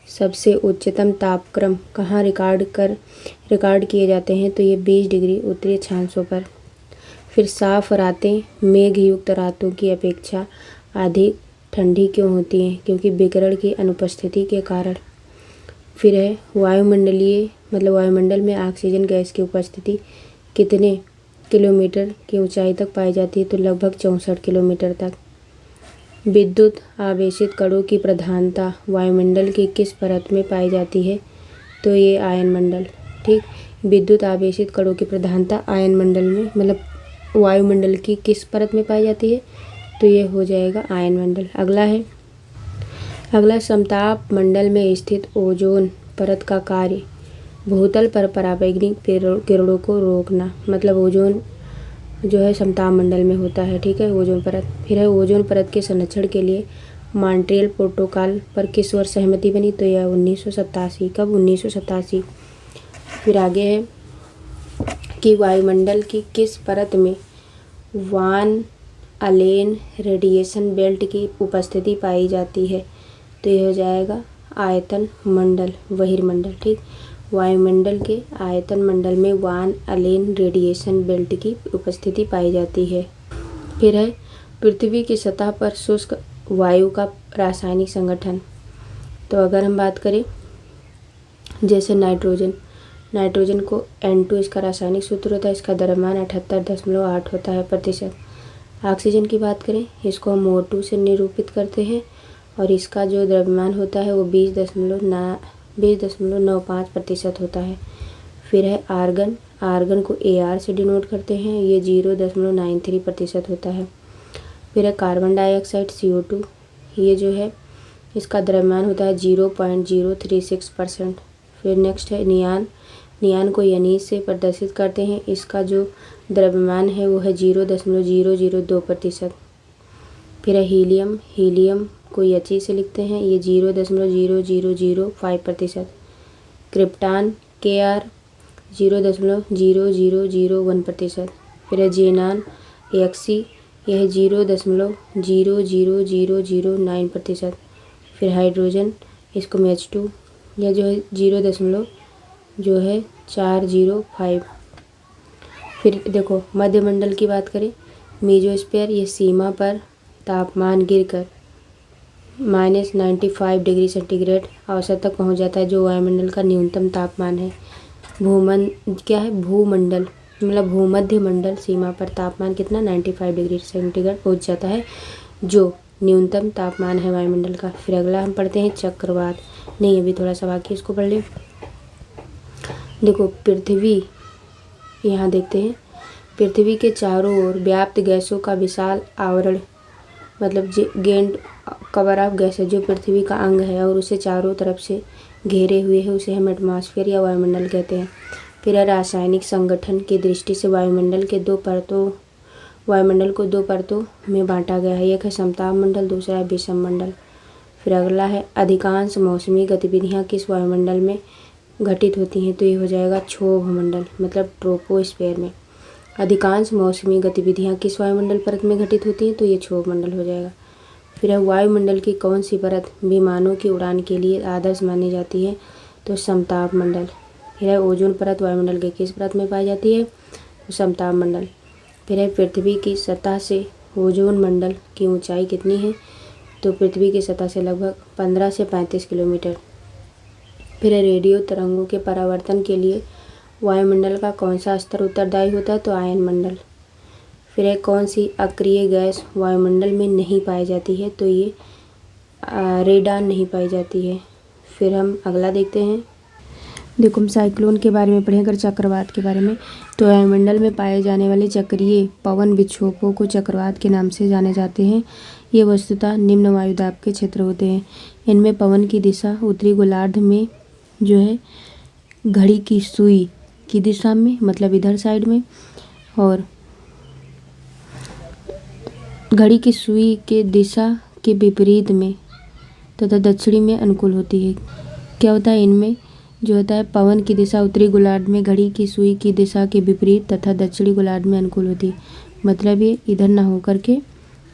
सबसे उच्चतम तापक्रम कहाँ रिकॉर्ड किए जाते हैं, तो ये 20 डिग्री उत्तरी अक्षांशों पर। फिर साफ रातें मेघ युक्त रातों की अपेक्षा अधिक ठंडी क्यों होती हैं, क्योंकि विकिरण की अनुपस्थिति के कारण। फिर है वायुमंडल में ऑक्सीजन गैस की उपस्थिति कितने किलोमीटर की ऊंचाई तक पाई जाती है, तो लगभग 64 किलोमीटर तक। विद्युत आवेशित कणों की प्रधानता वायुमंडल की किस परत में पाई जाती है, तो ये आयन मंडल, ठीक। विद्युत आवेशित कणों की प्रधानता आयन मंडल में मतलब वायुमंडल की किस परत में पाई जाती है, तो ये हो जाएगा आयन मंडल। अगला समताप मंडल में स्थित ओजोन परत का कार्य भूतल पर पराबैंगनी किरणों को रोकना, मतलब ओजोन जो है समताप मंडल में होता है, ठीक है, ओजोन परत। फिर है ओजोन परत के संरक्षण के लिए मॉन्ट्रियल प्रोटोकॉल पर किस वर्ष सहमति बनी, तो यह 1987। कब? 1987। फिर आगे है कि वायुमंडल की किस परत में वान अलेन रेडिएशन बेल्ट की उपस्थिति पाई जाती है, तो यह हो जाएगा आयतन मंडल, बहिर्मंडल, ठीक। वायुमंडल के आयतन मंडल में वान अलेन रेडिएशन बेल्ट की उपस्थिति पाई जाती है। फिर है पृथ्वी की सतह पर शुष्क वायु का रासायनिक संगठन, तो अगर हम बात करें जैसे नाइट्रोजन को N2 इसका रासायनिक सूत्र होता है, इसका द्रव्यमान 78.8 होता है प्रतिशत। ऑक्सीजन की बात करें, इसको हम O2 से निरूपित करते हैं और इसका जो द्रव्यमान होता है वो 20.95% होता है। फिर है आर्गन को AR से डिनोट करते हैं, ये 0.93% होता है। फिर है कार्बन डाइऑक्साइड CO2, ये जो है इसका द्रव्यमान होता है 0.036%। फिर नेक्स्ट है नियान को यानी से प्रदर्शित करते हैं, इसका जो द्रव्यमान है वो है 0.002%। फिर है हीलियम को He से लिखते हैं, ये 0.0005%। Krypton Kr 0.0001%। फिर है ज़ेनान Xc, यह 0.00009%। फिर हाइड्रोजन, इसको हम H2, यह जो है 0.405। फिर देखो मध्यमंडल की बात करें, मेसोस्फीयर, ये सीमा पर तापमान गिरकर -95 डिग्री सेंटीग्रेड औसत तक पहुंच जाता है, जो वायुमंडल का न्यूनतम तापमान है। भूमंडल मतलब भूमध्य मंडल सीमा पर तापमान कितना 95 डिग्री सेंटीग्रेड पहुंच जाता है, जो न्यूनतम तापमान है वायुमंडल का। फिर अगला हम पढ़ते हैं चक्रवात, नहीं अभी थोड़ा सा बाकी, इसको पढ़ ले। देखो पृथ्वी, यहाँ देखते हैं पृथ्वी के चारों ओर व्याप्त गैसों का विशाल आवरण, मतलब गेंट कवर ऑफ गैस है, जो पृथ्वी का अंग है और उसे चारों तरफ से घेरे हुए है, उसे हम एटमॉस्फेयर या वायुमंडल कहते हैं। फिर रासायनिक संगठन की दृष्टि से वायुमंडल को दो परतों में बांटा गया है, एक है समताप मंडल, दूसरा है विषम मंडल। फिर अगला है अधिकांश मौसमी गतिविधियाँ किस वायुमंडल में घटित होती हैं, तो ये हो जाएगा क्षोभ मंडल, मतलब ट्रोपोस्फेयर में। अधिकांश मौसमी गतिविधियाँ किस वायुमंडल परत में घटित होती हैं, तो ये क्षोभ मंडल हो जाएगा। फिर है वायुमंडल की कौन सी परत विमानों की उड़ान के लिए आदर्श मानी जाती है, तो समताप मंडल। फिर है ओजोन परत वायुमंडल के किस परत में पाई जाती है, तो समताप मंडल। फिर है पृथ्वी की सतह से ओजोन मंडल की ऊंचाई कितनी है, तो पृथ्वी की सतह से लगभग 15 से 35 किलोमीटर। फिर है रेडियो तरंगों के परावर्तन के लिए वायुमंडल का कौन सा स्तर उत्तरदायी होता है, तो आयन मंडल। फिर है कौन सी अक्रिय गैस वायुमंडल में नहीं पाई जाती है, तो ये रेडान नहीं पाई जाती है। फिर हम अगला देखते हैं, देखो हम साइक्लोन के बारे में पढ़ें, अगर चक्रवात के बारे में, तो वायुमंडल में पाए जाने वाले चक्रीय पवन विक्षोभों को चक्रवात के नाम से जाने जाते हैं। ये वस्तुतः निम्न वायुदाब के क्षेत्र होते हैं। इनमें पवन की दिशा उत्तरी गोलार्ध में जो है घड़ी की सुई की दिशा में, मतलब इधर साइड में, और घड़ी की सुई के दिशा के विपरीत में तथा दक्षिणी में अनुकूल होती है। क्या होता है इनमें जो होता है पवन की दिशा उत्तरी गोलार्ध में घड़ी की सुई की दिशा के विपरीत तथा दक्षिणी गोलार्ध में अनुकूल होती है, मतलब ये इधर ना होकर के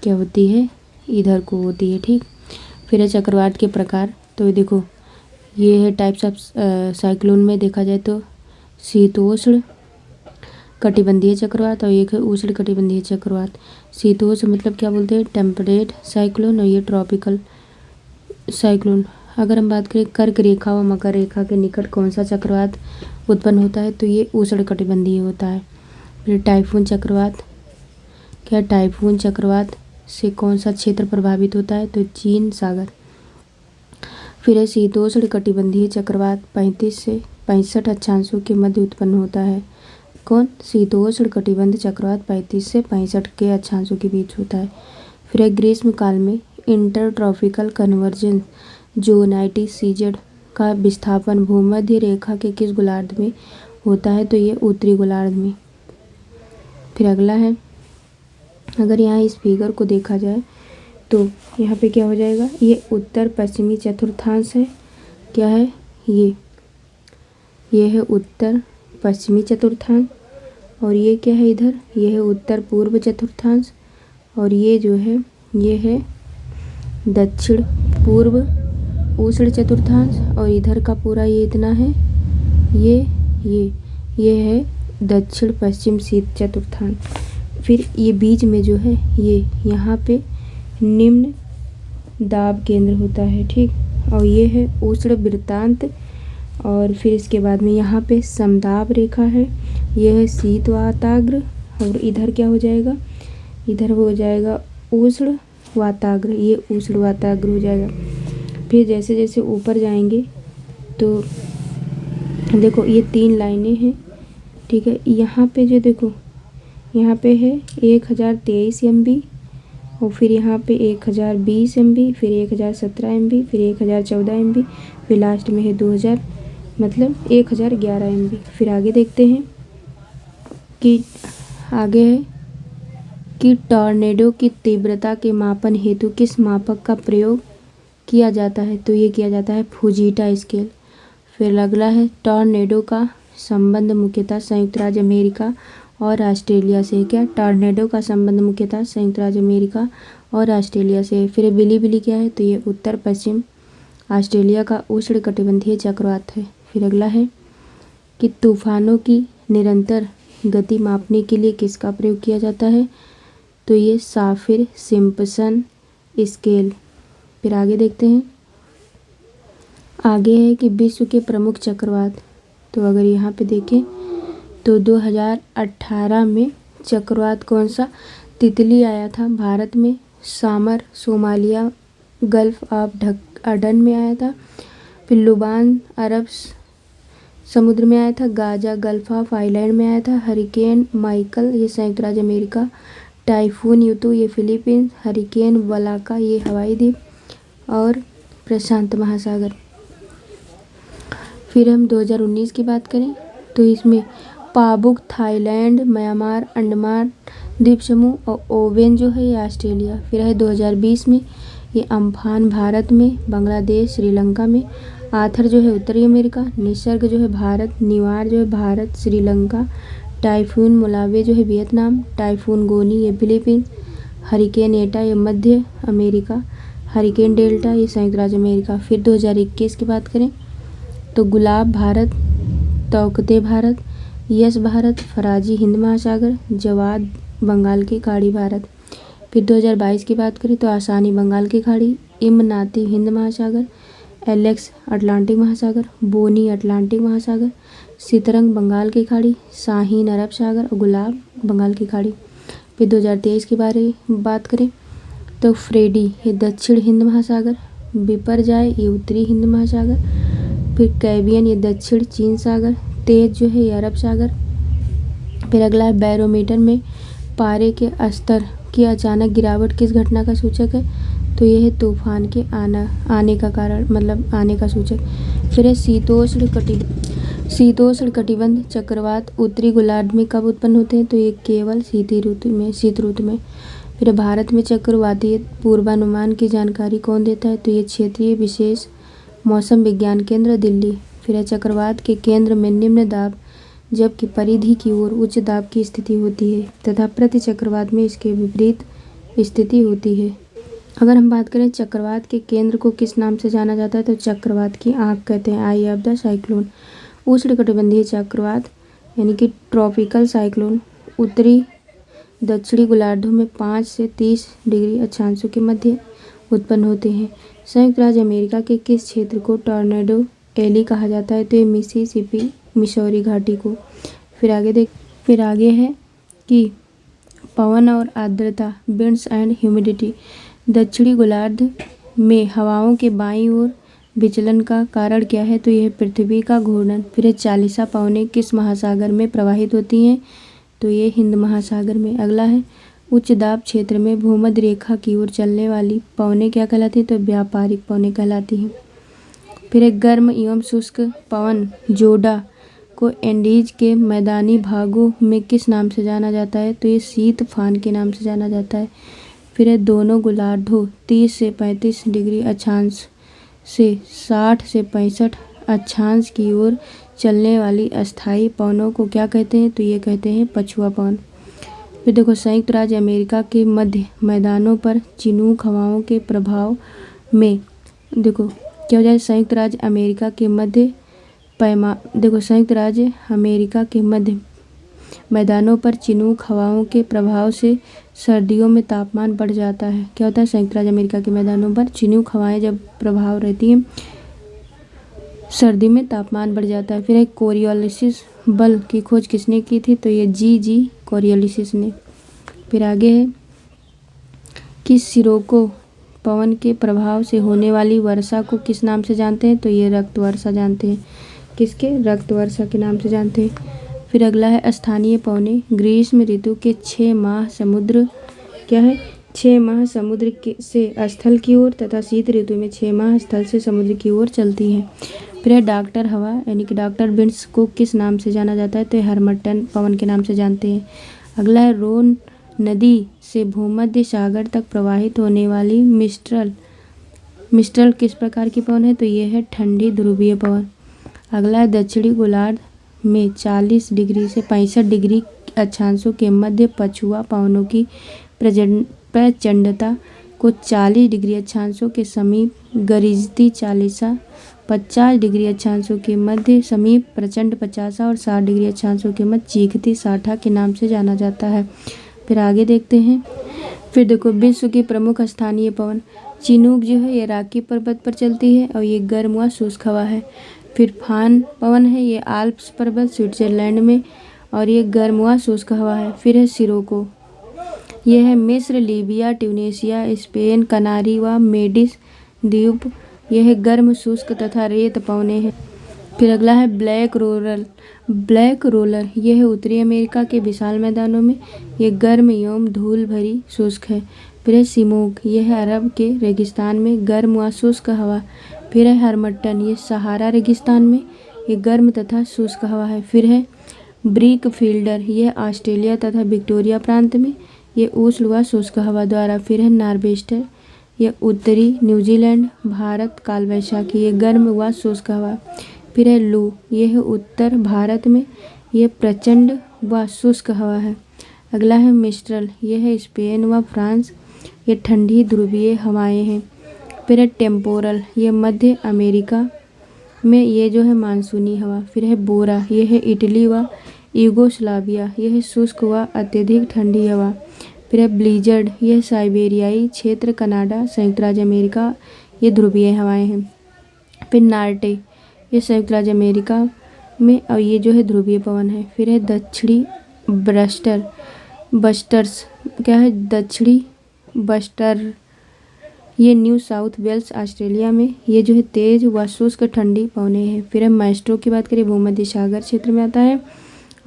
क्या होती है, इधर को होती है, ठीक। फिर है चक्रवात के प्रकार, तो देखो ये है टाइप्स ऑफ साइक्लोन में देखा जाए तो शीतोष्ण कटिबंधीय चक्रवात और एक है उष्ण कटिबंधीय चक्रवात। शीतोष्ण मतलब क्या बोलते हैं, टेम्परेट साइक्लोन, और ये ट्रॉपिकल साइक्लोन। अगर हम बात करें कर्क रेखा व मकर रेखा के निकट कौन सा चक्रवात उत्पन्न होता है, तो ये उष्ण कटिबंधीय होता है। फिर टाइफून चक्रवात, क्या टाइफून चक्रवात से कौन सा क्षेत्र प्रभावित होता है, तो चीन सागर। फिर है शीतोष्ण कटिबंधीय चक्रवात 35 से 65 अक्षांशों के मध्य उत्पन्न होता है। कौन? शीतोष्ण कटिबंध चक्रवात 35 से 65 के अक्षांशों के बीच होता है। फिर है ग्रीष्म काल में इंटरट्रॉपिकल कन्वर्जेंस ज़ोनाइटिस सीजेड का विस्थापन भूमध्य रेखा के किस गोलार्ध में होता है? तो ये उत्तरी गोलार्ध में। फिर अगला है, अगर यहाँ इस फिगर को देखा जाए तो यहाँ पे क्या हो जाएगा, ये उत्तर पश्चिमी चतुर्थांश है। क्या है ये है उत्तर पश्चिमी चतुर्थांश, और ये क्या है इधर, ये है उत्तर पूर्व चतुर्थांश, और ये जो है ये है दक्षिण पूर्व उष्ण चतुर्थांश, और इधर का पूरा ये इतना है, ये है दक्षिण पश्चिम शीत चतुर्थांश। फिर ये बीच में जो है ये यहाँ पे निम्न दाब केंद्र होता है, ठीक, और ये है उष्ण वृत्तांत, और फिर इसके बाद में यहाँ पे समदाब रेखा है, यह है शीत वाताग्र, और इधर क्या हो जाएगा, इधर हो जाएगा उष्ण वाताग्र, ये उष्ण वाताग्र हो जाएगा। फिर जैसे जैसे ऊपर जाएंगे तो देखो ये 3 लाइनें हैं, ठीक है। यहाँ पे जो देखो यहाँ पे है 1023 MB, और फिर यहाँ पे 1020 MB, फिर 1017 MB, फिर 1014 MB, फिर लास्ट में है 2000 मतलब 1011 MB। फिर आगे देखते हैं कि आगे है कि टॉर्नेडो की तीव्रता के मापन हेतु किस मापक का प्रयोग किया जाता है? तो ये किया जाता है फुजीटा स्केल। फिर अगला है टॉर्नेडो का संबंध मुख्यतः संयुक्त राज्य अमेरिका और ऑस्ट्रेलिया से। क्या? टॉर्नेडो का संबंध मुख्यतः संयुक्त राज्य अमेरिका और ऑस्ट्रेलिया से। फिर बिली क्या है? तो ये उत्तर पश्चिम ऑस्ट्रेलिया का उष्णकटिबंधीय चक्रवात है। फिर अगला है कि तूफानों की निरंतर गति मापने के लिए किसका प्रयोग किया जाता है? तो ये साफिर सिम्पसन स्केल। फिर आगे देखते हैं, आगे है कि विश्व के प्रमुख चक्रवात। तो अगर यहाँ पे देखें तो 2018 में चक्रवात कौन सा? तितली आया था भारत में, सामर सोमालिया गल्फ ऑफ अडन में आया था, फिर लुबान अरब समुद्र में आया था, गाजा गल्फ ऑफ आइलैंड में आया था, हरिकेन माइकल ये संयुक्त राज्य अमेरिका, टाइफून यूतू ये फिलीपींस, हरिकेन वलाका ये हवाई द्वीप और प्रशांत महासागर। फिर हम 2019 की बात करें तो इसमें पाबुक थाईलैंड, म्यांमार, अंडमान द्वीप समूह और ओवेन जो है ये ऑस्ट्रेलिया। फिर है 2020 में ये अम्फान भारत में, बांग्लादेश, श्रीलंका में, आथर जो है उत्तरी अमेरिका, निसर्ग जो है भारत, निवार जो है भारत, श्रीलंका, टाइफून मोलावे जो है वियतनाम, टाइफून गोनी ये फिलीपींस, हरिकेन एटा ये मध्य अमेरिका, हरिकेन डेल्टा ये संयुक्त राज्य अमेरिका। फिर 2021 की बात करें तो गुलाब भारत, तौकते भारत, यश भारत, फराजी हिंद महासागर, जवाद बंगाल की खाड़ी भारत। फिर 2022 की बात करें तो आसानी बंगाल की खाड़ी, इमनाती हिंद महासागर, एलेक्स अटलांटिक महासागर, बोनी अटलांटिक महासागर, सितरंग बंगाल की खाड़ी, शाहीन अरब सागर और गुलाब बंगाल की खाड़ी। फिर 2023 के बारे में बात करें तो फ्रेडी ये दक्षिण हिंद महासागर, बिपरजॉय ये उत्तरी हिंद महासागर, फिर कैबियन ये दक्षिण चीन सागर, तेज जो है ये अरब सागर। फिर अगला है बैरोमीटर में पारे के स्तर की अचानक गिरावट किस घटना का सूचक है? तो यह है तूफान के आने का कारण, मतलब आने का सूचक। फिर है शीतोष्ण कटिबंध चक्रवात उत्तरी गोलार्ध में कब उत्पन्न होते हैं? तो ये केवल शीत ऋतु में। फिर भारत में चक्रवातीय पूर्वानुमान की जानकारी कौन देता है? तो ये क्षेत्रीय विशेष मौसम विज्ञान केंद्र दिल्ली। फिर है चक्रवात के केंद्र में निम्न दाब जबकि परिधि की ओर उच्च दाब की स्थिति होती है तथा प्रति चक्रवात में इसके विपरीत स्थिति होती है। अगर हम बात करें चक्रवात के केंद्र को किस नाम से जाना जाता है? तो चक्रवात की आँख कहते हैं, आई ऑफ द साइक्लोन। उष्णकटिबंधीय चक्रवात यानी कि ट्रॉपिकल साइक्लोन उत्तरी दक्षिणी गोलार्धों में 5 से 30 डिग्री अक्षांशों के मध्य उत्पन्न होते हैं। संयुक्त राज्य अमेरिका के किस क्षेत्र को टॉर्नेडो एली कहा जाता है? तो ये मिसिसिपी मिसौरी घाटी को। फिर आगे है कि पवन और आर्द्रता विंड्स एंड ह्यूमिडिटी दक्षिणी गोलार्ध में हवाओं के बाईं ओर विचलन का कारण क्या है, तो यह पृथ्वी का घूर्णन। फिर है चालीसा पवनें किस महासागर में प्रवाहित होती हैं, तो ये हिंद महासागर में। अगला है उच्च दाब क्षेत्र में भूमध्य रेखा की ओर चलने वाली पवनें क्या कहलाती हैं, तो व्यापारिक पवनें कहलाती हैं। फिर एक गर्म एवं शुष्क पवन जोड़ा को एंडीज के मैदानी भागों में किस नाम से जाना जाता है, तो ये शीत फान के नाम से जाना जाता है। फिर है दोनों गोलार्धों 30 से 35 डिग्री अक्षांश से 60 से 65 अक्षांश की ओर चलने वाली अस्थायी पवनों को क्या कहते हैं, तो ये कहते हैं पछुआ पवन। फिर देखो संयुक्त राज्य अमेरिका के मध्य मैदानों पर चिनूक हवाओं के प्रभाव में देखो क्या हो जाए, संयुक्त राज्य अमेरिका के मध्य मैदानों पर चिनूक हवाओं के प्रभाव से सर्दियों में तापमान बढ़ जाता है। क्या होता है, संयुक्त राज्य अमेरिका के मैदानों पर चिनूक हवाएं जब प्रभाव रहती हैं सर्दी में तापमान बढ़ जाता है। फिर एक कोरियोलिसिस बल की खोज किसने की थी, तो ये जी कोरियोलिसिस ने। फिर आगे है कि सिरोको पवन के प्रभाव से होने वाली वर्षा को किस नाम से जानते हैं, तो ये रक्त वर्षा जानते हैं। किसके, रक्त वर्षा के नाम से जानते हैं। फिर अगला है स्थानीय पवनें ग्रीष्म ऋतु के 6 माह समुद्र क्या है 6 माह समुद्र से स्थल की ओर तथा शीत ऋतु में 6 माह स्थल से समुद्र की ओर चलती हैं। फिर डॉक्टर हवा यानी कि डॉक्टर बिन्स को किस नाम से जाना जाता है, तो हर्मटन पवन के नाम से जानते हैं। अगला है रोन नदी से भूमध्य सागर तक प्रवाहित होने वाली मिस्ट्रल किस प्रकार की पवन है, तो ये है ठंडी ध्रुवीय पवन। अगला है दक्षिणी गोलार्ध में 40 डिग्री से 65 डिग्री अक्षांशों के मध्य पछुआ पवनों की प्रचंडता को 40 डिग्री अक्षांशों के समीप गरजती चालीसा, 50 डिग्री अक्षांशों के मध्य समीप प्रचंड 50 और 60 डिग्री अक्षांशों के मध्य चीखती 60 के नाम से जाना जाता है। फिर आगे देखते हैं। फिर देखो विश्व की प्रमुख स्थानीय पवन चिनूक जो है ये राकी पर्वत पर चलती है और ये गर्म व शुष्क हवा है। फिर फान पवन है ये आल्प्स पर्वत स्विट्जरलैंड में और ये गर्म व शुष्क हवा है। फिर है सिरोको, यह है मिस्र, लीबिया, ट्यूनीशिया, स्पेन, कनारी व मेडिस द्वीप, यह गर्म शुष्क तथा रेत पवने हैं। फिर अगला है ब्लैक रोलर, यह है उत्तरी अमेरिका के विशाल मैदानों में, यह गर्म एवं धूल भरी शुष्क है। फिर है सिमोक, यह है अरब के रेगिस्तान में गर्म व शुष्क हवा। फिर है हर्मटन, ये सहारा रेगिस्तान में, ये गर्म तथा शुष्क हवा है। फिर है ब्रिक फील्डर, यह ऑस्ट्रेलिया तथा विक्टोरिया प्रांत में, ये उष्ण व शुष्क हवा द्वारा। फिर है नार्वेस्टर, यह उत्तरी न्यूजीलैंड भारत काल वैशाखी, ये गर्म व शुष्क हवा। फिर है लू, यह है उत्तर भारत में, यह प्रचंड व शुष्क हवा है। अगला है मिस्ट्रल, यह है स्पेन व फ्रांस, ये ठंडी ध्रुवीय हवाएं हैं। फिर है टेम्पोरल, यह मध्य अमेरिका में, ये जो है मानसूनी हवा। फिर है बोरा, यह है इटली व यूगोस्लाविया, यह है शुष्क व अत्यधिक ठंडी हवा। फिर है ब्लिजर्ड, यह साइबेरियाई क्षेत्र कनाडा संयुक्त राज्य अमेरिका, ये ध्रुवीय हवाएं हैं। फिर नार्टे, ये संयुक्त राज्य अमेरिका में और ये जो है ध्रुवीय पवन है। फिर है दक्षिणी बस्टर्स, क्या है दक्षिणी बस्टर, ये न्यू साउथ वेल्स ऑस्ट्रेलिया में, ये जो है तेज व शुष्क ठंडी पवने हैं। फिर हम मैस्ट्रो की बात करें, भूमध्य सागर क्षेत्र में आता है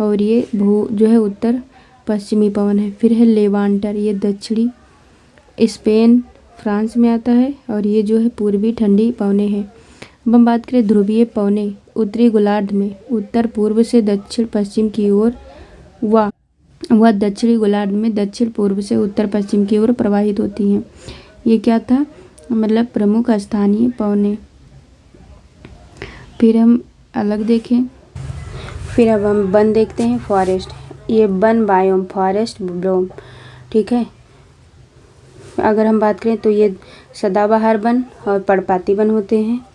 और ये जो है उत्तर पश्चिमी पवन है। फिर है लेवांटर, ये दक्षिणी स्पेन फ्रांस में आता है और ये जो है पूर्वी ठंडी पवने हैं। अब हम बात करें ध्रुवीय पवने उत्तरी गोलार्ध में उत्तर पूर्व से दक्षिण पश्चिम की ओर व दक्षिणी गोलार्ध में दक्षिण पूर्व से उत्तर पश्चिम की ओर प्रवाहित होती हैं। ये क्या था, मतलब प्रमुख स्थानीय पवने। फिर हम अलग देखें। फिर अब हम वन देखते हैं, फॉरेस्ट, ये वन बायोम फॉरेस्ट ब्लोम, ठीक है। अगर हम बात करें तो ये सदाबहार वन और पर्णपाती वन होते हैं।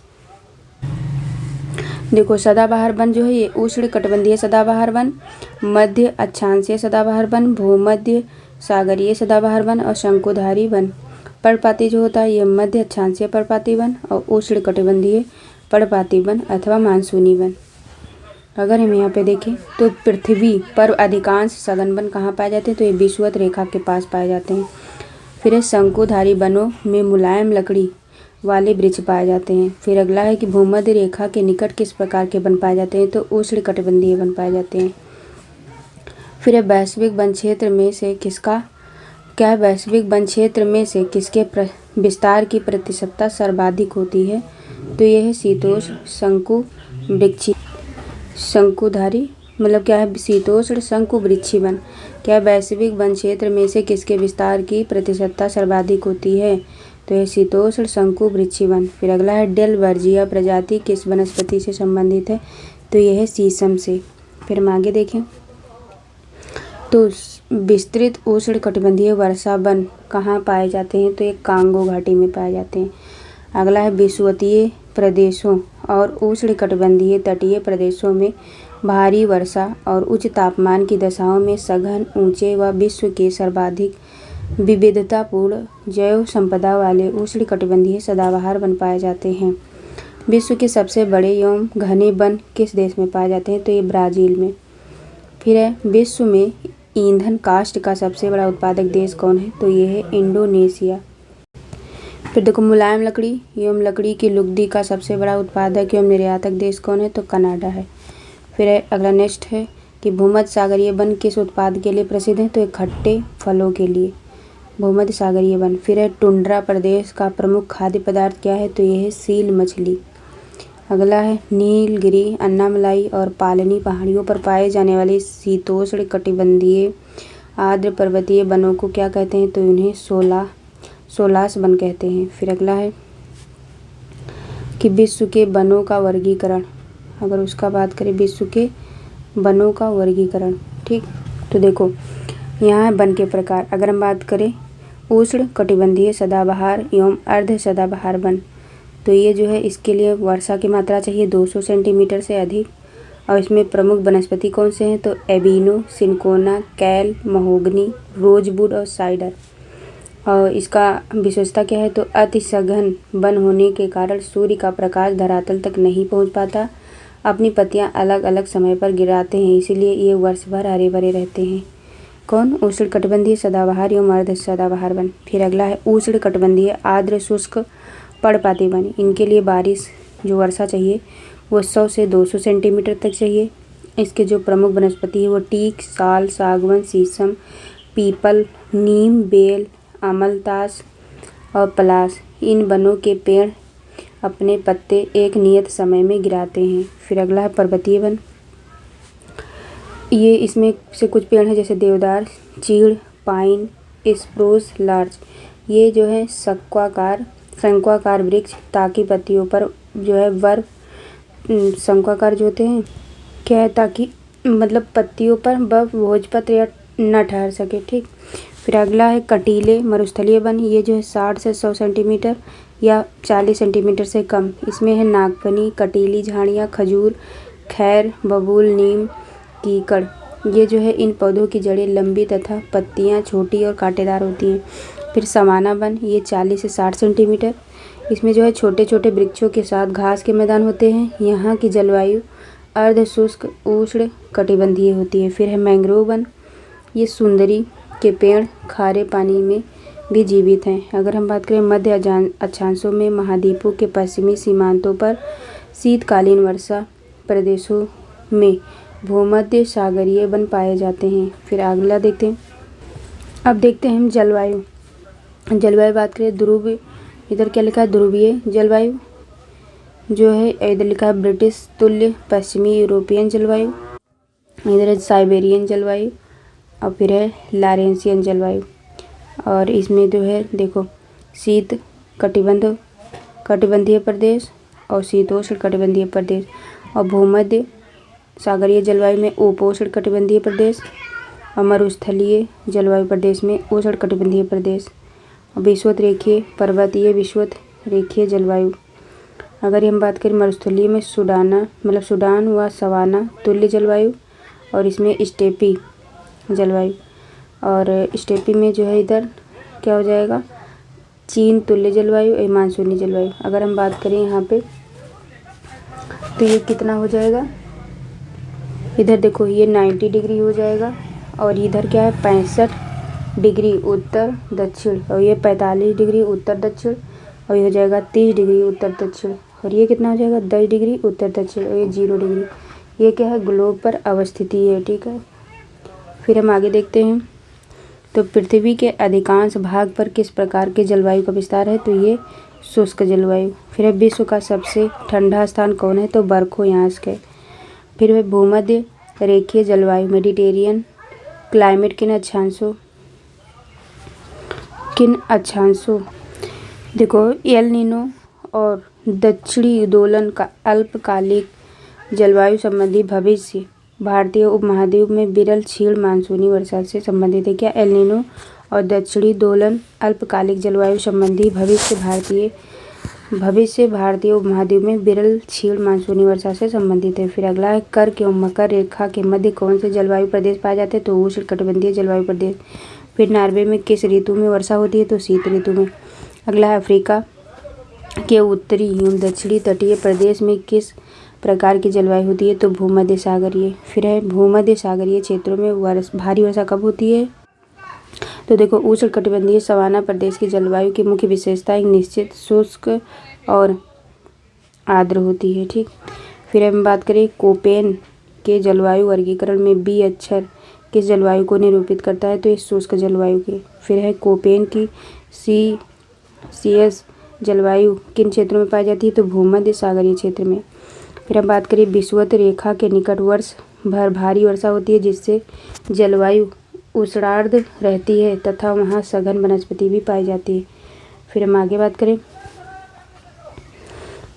देखो सदाबहार वन जो है ये उष्ण कटिबंधीय सदाबहार वन, मध्य अक्षांशीय सदाबहार वन, भूमध्य सागरीय सदाबहार वन और शंकुधारी वन। पर्णपाती जो होता है ये मध्य अक्षांशीय पर्णपाती वन और उष्ण कटिबंधीय पर्णपाती वन अथवा मानसूनी वन। अगर हम यहाँ पे देखें तो पृथ्वी पर अधिकांश सघन वन कहाँ पाए जाते हैं, तो ये विषुवत रेखा के पास पाए जाते हैं। फिर शंकुधारी वनों में मुलायम लकड़ी वाले वृक्ष पाए जाते हैं। फिर अगला है कि भूमध्य रेखा के निकट किस प्रकार के वन पाए जाते हैं, तो उष्णकटिबंधीय वन पाए जाते हैं। फिर है वैश्विक वन क्षेत्र में से किसके विस्तार की प्रतिशतता सर्वाधिक होती है, तो यह है शीतोष्ण शंकुवृक्षी शंकुधारी मतलब क्या है शीतोष्ण शंकुवृक्षी वन। क्या वैश्विक वन क्षेत्र में से किसके विस्तार की प्रतिशतता सर्वाधिक होती है, तो यह शीतोष्ण शंकुवृक्षी वन। फिर अगला है डेलवर्जिया प्रजाति किस वनस्पति से संबंधित है, तो यह है शीशम से। फिर हम आगे देखें तो विस्तृत उष्णकटिबंधीय वर्षा वन कहाँ पाए जाते हैं, तो ये कांगो घाटी में पाए जाते हैं। अगला है विषुवतीय प्रदेशों और उष्णकटिबंधीय तटीय प्रदेशों में भारी वर्षा और उच्च तापमान की दशाओं में सघन ऊंचे व विश्व के सर्वाधिक विविधतापूर्ण जैव संपदा वाले उष्णकटिबंधीय सदाबहार वन पाए जाते हैं। विश्व के सबसे बड़े एवं घने वन किस देश में पाए जाते हैं, तो ये ब्राज़ील में। फिर है विश्व में ईंधन काष्ठ का सबसे बड़ा उत्पादक देश कौन है, तो ये है इंडोनेशिया। फिर देखो मुलायम लकड़ी एवं लकड़ी की लुगदी का सबसे बड़ा उत्पादक एवं निर्यातक देश कौन है, तो कनाडा है। फिर है अगला नेक्स्ट है कि भूमध्य सागरीय वन किस उत्पाद के लिए प्रसिद्ध है, तो ये खट्टे फलों के लिए भूमध्य सागरीय वन। फिर है टुंड्रा प्रदेश का प्रमुख खाद्य पदार्थ क्या है, तो ये है सील मछली। अगला है नीलगिरी अन्नामलाई और पालनी पहाड़ियों पर पाए जाने वाले शीतोष्ण कटिबंधीय आर्द्र पर्वतीय वनों को क्या कहते हैं, तो इन्हें सोलास वन कहते हैं। फिर अगला है कि विश्व के वनों का वर्गीकरण, अगर उसका बात करें विश्व के वनों का वर्गीकरण, ठीक। तो देखो यहाँ है वन के प्रकार। अगर हम बात करें उष्ण कटिबंधीय सदाबहार एवं अर्ध सदाबहार वन, तो ये जो है इसके लिए वर्षा की मात्रा चाहिए 200 सेंटीमीटर से अधिक। और इसमें प्रमुख वनस्पति कौन से हैं, तो एबिनो, सिनकोना, कैल, महोगनी, रोजवुड और साइडर। और इसका विशेषता क्या है, तो अति सघन वन होने के कारण सूर्य का प्रकाश धरातल तक नहीं पहुंच पाता, अपनी पत्तियां अलग अलग समय पर गिराते हैं, इसीलिए ये वर्ष भर हरे भरे रहते हैं। कौन, उष्णकटिबंधीय सदाबहार एवं अर्ध सदाबहार वन। फिर अगला है उष्णकटिबंधीय आर्द्र शुष्क पर्णपाती वन। इनके लिए बारिश जो वर्षा चाहिए वो 100 से 200 सेंटीमीटर तक चाहिए। इसके जो प्रमुख वनस्पति है वो टीक, साल, सागवन, शीशम, पीपल, नीम, बेल, अमलतास और पलास। इन वनों के पेड़ अपने पत्ते एक नियत समय में गिराते हैं। फिर अगला है पर्वतीय वन। ये इसमें से कुछ पेड़ हैं जैसे देवदार, चीड़, पाइन, स्प्रूस, लार्च। ये जो है शंक्वाकार वृक्ष ताकि पत्तियों पर जो है शंक्वाकार जो होते हैं क्या है, ताकि मतलब पत्तियों पर भोजपत्र या न ठहर सके, ठीक। फिर अगला है कटीले मरुस्थलीय वन। ये जो है 60 से 100 सेंटीमीटर या 40 सेंटीमीटर से कम। इसमें है नागफनी, कटीली झाड़ियाँ, खजूर, खैर, बबूल, नीम, कीकड़। ये जो है इन पौधों की जड़ें लंबी तथा पत्तियाँ छोटी और कांटेदार होती हैं। फिर सवाना वन, ये 40 से 60 सेंटीमीटर। इसमें जो है छोटे छोटे वृक्षों के साथ घास के मैदान होते हैं। यहाँ की जलवायु अर्ध शुष्क उष्ण कटिबंधीय होती है। फिर है मैंग्रोव वन। ये सुंदरी के पेड़ खारे पानी में भी जीवित हैं। अगर हम बात करें मध्य अक्षांशों में महाद्वीपों के पश्चिमी सीमांतों पर शीतकालीन वर्षा प्रदेशों में भूमध्य सागरीय वन पाए जाते हैं। फिर अगला देखते हैं। अब देखते हैं हम जलवायु बात करें ध्रुव, इधर क्या लिखा है, ध्रुवीय जलवायु जो है, इधर लिखा है ब्रिटिश तुल्य पश्चिमी यूरोपियन जलवायु, इधर है साइबेरियन जलवायु और फिर है लॉरेंसियन जलवायु। और इसमें जो है देखो शीत कटिबंधीय प्रदेश और शीतोष्ण कटिबंधीय प्रदेश, और भूमध्य सागरीय जलवायु में उपोष्ण कटिबंधीय प्रदेश, और मरुस्थलीय जलवायु प्रदेश में उष्ण कटिबंधीय प्रदेश, विषुवत रेखीय पर्वतीय विषुवत रेखीय जलवायु। अगर हम बात करें मरुस्थलीय में सूडान व सवाना तुल्य जलवायु, और इसमें स्टेपी जलवायु, और स्टेपी में जो है इधर क्या हो जाएगा, चीन तुल्य जलवायु और मानसूनी जलवायु। अगर हम बात करें यहाँ पे तो ये कितना हो जाएगा, इधर देखो ये 90 डिग्री हो जाएगा, और इधर क्या है 65 डिग्री उत्तर दक्षिण, और ये 45 डिग्री उत्तर दक्षिण, और ये हो जाएगा 30 डिग्री उत्तर दक्षिण। और ये कितना हो जाएगा 10 डिग्री उत्तर दक्षिण और ये 0 डिग्री। ये क्या है ग्लोब पर अवस्थिति है, ठीक है। फिर हम आगे देखते हैं। तो पृथ्वी के अधिकांश भाग पर किस प्रकार के जलवायु का विस्तार है, तो ये शुष्क जलवायु। फिर है विश्व का सबसे ठंडा स्थान कौन है, तो बरखोयांस्क है। फिर है भूमध्य रेखीय जलवायु मेडिटेरियन क्लाइमेट किन अक्षांशों देखो एल नीनो और दक्षिणी दोलन का अल्पकालिक जलवायु संबंधी भविष्य भारतीय उपमहाद्वीप में विरल क्षीण मानसूनी वर्षा से संबंधित है। क्या एल नीनो और दक्षिणी दोलन अल्पकालिक जलवायु संबंधी भविष्य भारतीय उपमहाद्वीप में विरल क्षीण मानसूनी वर्षा से संबंधित है। फिर अगला है कर्क एवं मकर रेखा के मध्य कौन से जलवायु प्रदेश पाए जाते हैं, तो उष्णकटिबंधीय जलवायु प्रदेश। फिर नॉर्वे में किस ऋतु में वर्षा होती है, तो शीत ऋतु में। अगला है अफ्रीका के उत्तरी एवं दक्षिणी तटीय प्रदेश में किस प्रकार की जलवायु होती है, तो भूमध्य सागरीय। फिर है भूमध्य सागरीय क्षेत्रों में भारी वर्षा कब होती है, तो देखो उष्णकटिबंधीय सवाना प्रदेश की जलवायु की मुख्य विशेषता एक निश्चित शुष्क और आर्द्र होती है, ठीक। फिर हम बात करें कोपेन के जलवायु वर्गीकरण में बी अक्षर किस जलवायु को निरूपित करता है, तो ये शुष्क जलवायु के। फिर है कोपेन की CS जलवायु किन क्षेत्रों में पाई जाती है, तो भूमध्य सागरीय क्षेत्र में। फिर हम बात करें विषुवत रेखा के निकट वर्ष भर भारी वर्षा होती है जिससे जलवायु उष्णार्द्र रहती है तथा वहाँ सघन वनस्पति भी पाई जाती है। फिर हम आगे बात करें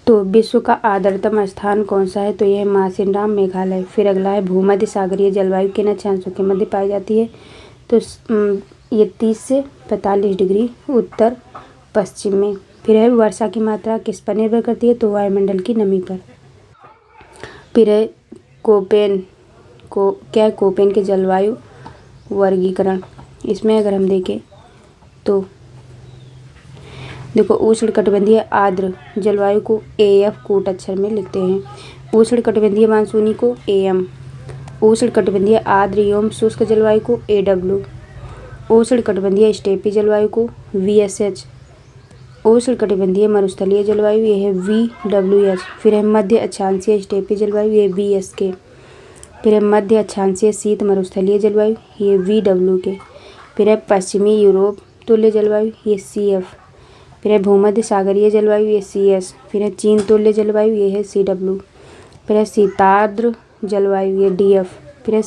तो विश्व का आर्द्रतम स्थान कौन सा है, तो यह मासिनराम मेघालय। फिर अगला है भूमध्य सागरीय जलवायु किन अक्षांशों के मध्य पाई जाती है, तो ये 30 से 45 डिग्री उत्तर पश्चिम में। फिर है वर्षा की मात्रा किस पर निर्भर करती है, तो वायुमंडल की नमी पर। फिर है कोपेन के जलवायु वर्गीकरण। इसमें अगर हम देखें तो देखो उष्णकटिबंधीय आर्द्र जलवायु को AF कूट अक्षर में लिखते हैं, उष्णकटिबंधीय मानसूनी को AM, उष्णकटिबंधीय आर्द्र एवं शुष्क जलवायु को AW, उष्णकटिबंधीय स्टेपी जलवायु को VSH, उष्णकटिबंधीय मरुस्थलीय जलवायु ये है VWH। फिर है मध्य अक्षांशीय स्टेपी जलवायु ये VSK। फिर है मध्य अक्षांशीय शीत मरुस्थलीय जलवायु ये VWK। फिर है पश्चिमी यूरोप तुल्य जलवायु ये CF। फिर है भूमध्य सागरीय जलवायु ये CS। फिर है चीन तुल्य जलवायु ये है CW। फिर है शीतार्द्र जलवायु ये DF। फिर है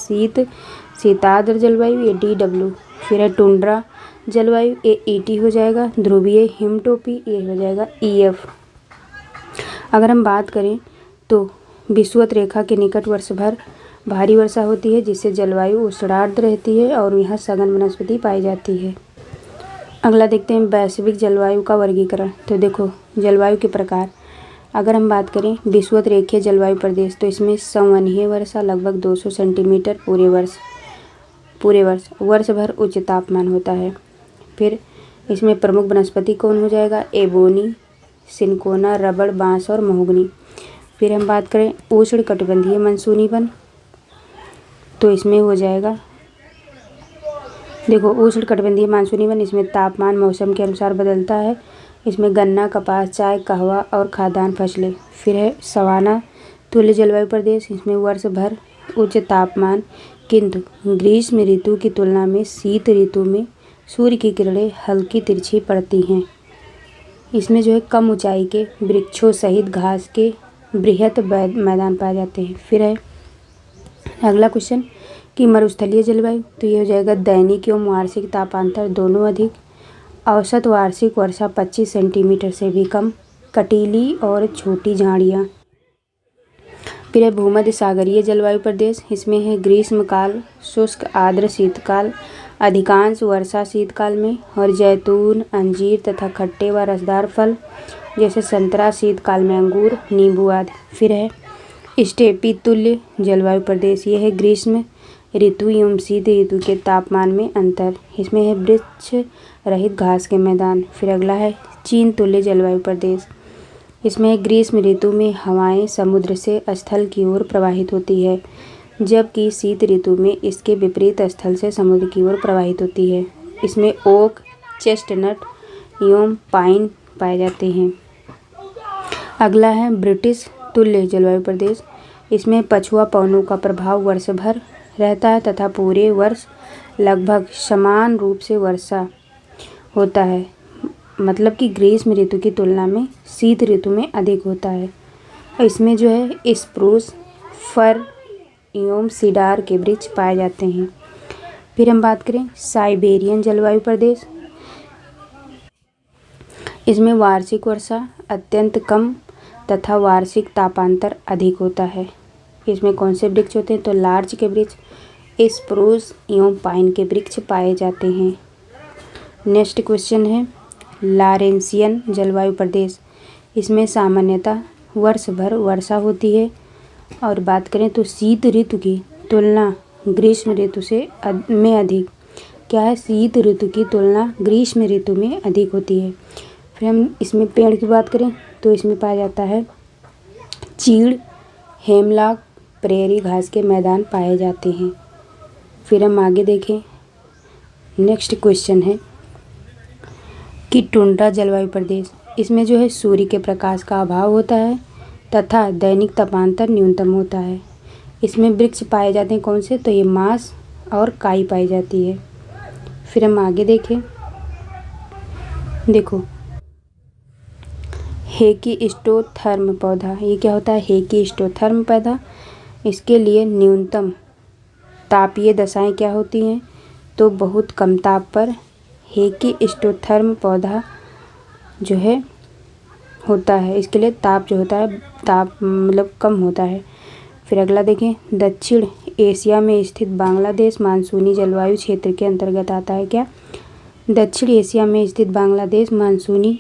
शीतार्द्र जलवायु ये DW। फिर है टुंड्रा जलवायु ये ET हो जाएगा, ध्रुवीय हिमटोपी ये हो जाएगा EF। अगर हम बात करें तो विषुवत रेखा के निकट वर्ष भर भारी वर्षा होती है जिससे जलवायु उष्णार्द्र रहती है और यहाँ सघन वनस्पति पाई जाती है। अगला देखते हैं वैश्विक जलवायु का वर्गीकरण। तो देखो जलवायु के प्रकार अगर हम बात करें विषुवत रेखीय जलवायु प्रदेश तो इसमें संवहनीय वर्षा लगभग 200 सेंटीमीटर पूरे वर्ष भर उच्च तापमान होता है। फिर इसमें प्रमुख वनस्पति कौन हो जाएगा, एबोनी, सिनकोना, रबड़, बांस और महोगनी। फिर हम बात करें उष्णकटिबंधीय मानसूनी वन तो इसमें हो जाएगा देखो उष्णकटिबंधीय मानसूनी वन, इसमें तापमान मौसम के अनुसार बदलता है। इसमें गन्ना, कपास, चाय, कहवा और खाद्यान्न फसलें। फिर है सवाना तुल्य जलवायु प्रदेश, इसमें वर्ष भर उच्च तापमान किंतु ग्रीष्म ऋतु की तुलना में शीत ऋतु में सूर्य की किरणें हल्की तिरछी पड़ती हैं। इसमें जो है कम ऊंचाई के वृक्षों सहित घास के बृहत मैदान पाए जाते हैं। फिर है अगला क्वेश्चन कि मरुस्थलीय जलवायु तो ये हो जाएगा दैनिक एवं वार्षिक तापांतर दोनों अधिक, औसत वार्षिक वर्षा 25 सेंटीमीटर से भी कम, कटीली और छोटी झाड़ियाँ। फिर है भूमध्य सागरीय जलवायु प्रदेश, इसमें है ग्रीष्मकाल शुष्क आर्द्र, शीतकाल अधिकांश वर्षा शीतकाल में, और जैतून, अंजीर तथा खट्टे व रसदार फल जैसे संतरा, शीतकाल में अंगूर, नींबू आदि। फिर है स्टेपी तुल्य जलवायु प्रदेश, यह है ग्रीष्म ऋतु एवं शीत ऋतु के तापमान में अंतर, इसमें है वृक्ष रहित घास के मैदान। फिर अगला है चीन तुल्य जलवायु प्रदेश, इसमें ग्रीष्म ऋतु में हवाएं समुद्र से स्थल की ओर प्रवाहित होती है जबकि शीत ऋतु में इसके विपरीत स्थल से समुद्र की ओर प्रवाहित होती है। इसमें ओक, चेस्टनट एवं पाइन पाए जाते हैं। अगला है ब्रिटिश तुल्य जलवायु प्रदेश। इसमें पछुआ पवनों का प्रभाव वर्ष भर रहता है तथा पूरे वर्ष लगभग समान रूप से वर्षा होता है, मतलब कि ग्रीष्म ऋतु की तुलना में शीत ऋतु में अधिक होता है। इसमें जो है स्प्रूस, फर एवं सीडार के वृक्ष पाए जाते हैं। फिर हम बात करें साइबेरियन जलवायु प्रदेश। इसमें वार्षिक वर्षा अत्यंत कम तथा वार्षिक तापांतर अधिक होता है। इसमें कौन से वृक्ष होते हैं? तो लार्च के वृक्ष, स्प्रूस एवं पाइन के वृक्ष पाए जाते हैं। नेक्स्ट क्वेश्चन है लॉरेंसियन जलवायु प्रदेश। इसमें सामान्यतः वर्ष भर वर्षा होती है। और बात करें तो शीत ऋतु की तुलना ग्रीष्म ऋतु से में अधिक क्या है? शीत ऋतु की तुलना ग्रीष्म ऋतु में अधिक होती है। फिर हम इसमें पेड़ की बात करें तो इसमें पाया जाता है चीड़, हेमलॉक, प्रेरी घास के मैदान पाए जाते हैं। फिर हम आगे देखें, नेक्स्ट क्वेश्चन है कि टुंड्रा जलवायु प्रदेश। इसमें जो है सूर्य के प्रकाश का अभाव होता है तथा दैनिक तापांतर न्यूनतम होता है। इसमें वृक्ष पाए जाते हैं कौन से? तो ये मांस और काई पाई जाती है। फिर हम आगे देखें, देखो हेकिस्टोथर्म पौधा, ये क्या होता है? हेकिस्टोथर्म पौधा। इसके लिए न्यूनतम तापीय दशाएं क्या होती हैं? तो बहुत कम ताप पर हेकिस्टोथर्म पौधा जो है होता है। इसके लिए ताप जो होता है ताप मतलब कम होता है। फिर अगला देखें, दक्षिण एशिया में स्थित बांग्लादेश मानसूनी जलवायु क्षेत्र के अंतर्गत आता है। क्या? दक्षिण एशिया में स्थित बांग्लादेश मानसूनी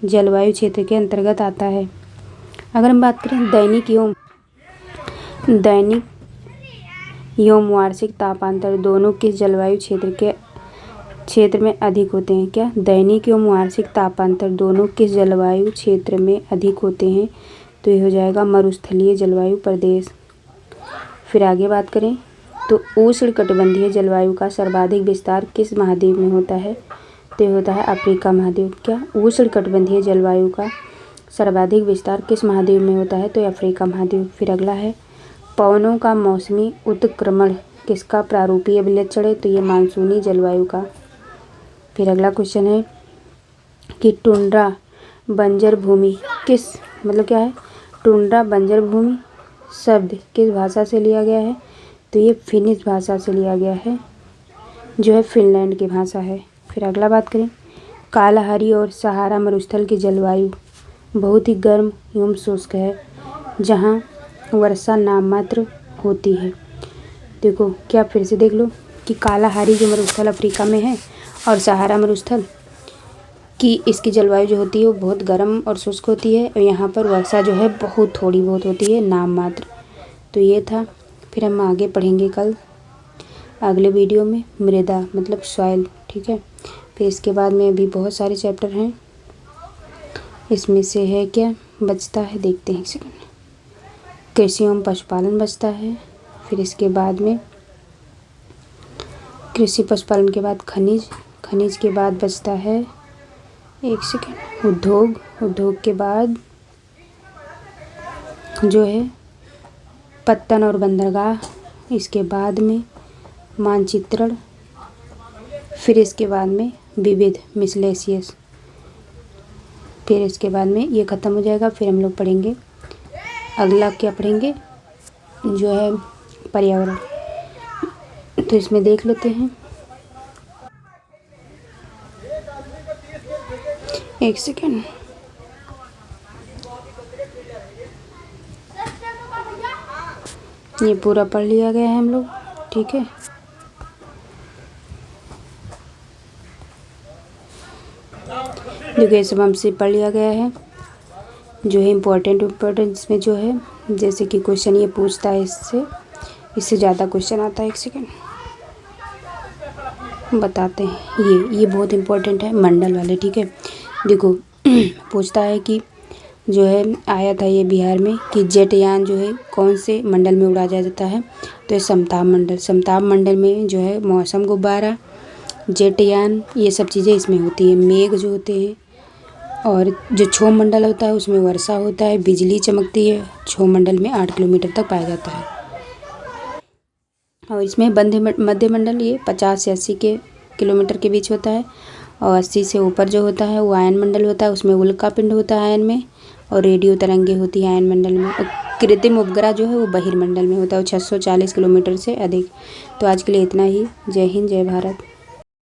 जलवायु क्षेत्र के अंतर्गत आता है। अगर हम बात करें दैनिक एवं वार्षिक तापांतर दोनों किस जलवायु क्षेत्र में अधिक होते हैं? क्या? दैनिक एवं वार्षिक तापांतर दोनों किस जलवायु क्षेत्र में अधिक होते हैं? तो ये हो जाएगा मरुस्थलीय जलवायु प्रदेश। फिर आगे बात करें तो उष्णकटिबंधीय जलवायु का सर्वाधिक विस्तार किस महाद्वीप में होता है? तो ये होता है अफ्रीका महाद्वीप। क्या? उष्णकटिबंधीय जलवायु का सर्वाधिक विस्तार किस महाद्वीप में होता है? तो अफ्रीका महाद्वीप। फिर अगला है पवनों का मौसमी उत्क्रमण किसका प्रारूपीय विलक्षण है? तो ये मानसूनी जलवायु का। फिर अगला क्वेश्चन है कि टुंड्रा बंजर भूमि क्या है? टुंड्रा बंजर भूमि शब्द किस भाषा से लिया गया है? तो ये फिनिश भाषा से लिया गया है, जो है फिनलैंड की भाषा है। फिर अगला बात करें, कालाहारी और सहारा मरुस्थल की जलवायु बहुत ही गर्म एवं शुष्क है, जहाँ वर्षा नाममात्र होती है। देखो क्या, फिर से देख लो कि कालाहारी जो मरुस्थल अफ्रीका में है और सहारा मरुस्थल की इसकी जलवायु जो होती है वो बहुत गर्म और शुष्क होती है, और यहाँ पर वर्षा जो है बहुत थोड़ी बहुत होती है, नाम मात्र। तो ये था। फिर हम आगे पढ़ेंगे कल अगले वीडियो में मृदा मतलब सॉइल, ठीक है। फिर इसके बाद में अभी बहुत सारे चैप्टर हैं, इसमें से है क्या बचता है देखते हैं एक सेकंड। कृषि एवं पशुपालन बचता है। फिर इसके बाद में कृषि पशुपालन के बाद खनिज के बाद बचता है एक सेकंड उद्योग के बाद जो है पत्तन और बंदरगाह, इसके बाद में मानचित्रण, फिर इसके बाद में विविध मिसलेशियस, फिर इसके बाद में ये ख़त्म हो जाएगा। फिर हम लोग पढ़ेंगे अगला क्या पढ़ेंगे जो है पर्यावरण। तो इसमें देख लेते हैं एक सेकेंड। ये पूरा पढ़ लिया गया है हम लोग, ठीक है। देखो ये सब हमसे पढ़ लिया गया है, जो है इम्पोर्टेंट इसमें जो है जैसे कि क्वेश्चन ये पूछता है, इससे ज़्यादा क्वेश्चन आता है। एक सेकेंड बताते हैं, ये बहुत इम्पोर्टेंट है मंडल वाले, ठीक है। देखो पूछता है कि जो है आया था ये बिहार में कि जेटयान जो है कौन से मंडल में उड़ा जाता है, तो ये समताप मंडल में जो है मौसम गुब्बारा, जेटयान, ये सब चीज़ें इसमें होती है। मेघ जो होते हैं और जो क्षोभ मंडल होता है उसमें वर्षा होता है, बिजली चमकती है। क्षोभ मंडल में 8 किलोमीटर तक पाया जाता है। और इसमें मध्य मंडल ये 50 से 80 किलोमीटर के बीच होता है। और 80 से ऊपर जो होता है वो आयन मंडल होता है, उसमें उल्का पिंड होता है आयन में, और रेडियो तरंगे होती है आयन मंडल में। और कृत्रिम उपग्रह जो है वो बहिर्मंडल में होता है, 640 किलोमीटर से अधिक। तो आज के लिए इतना ही। जय हिंद, जय भारत।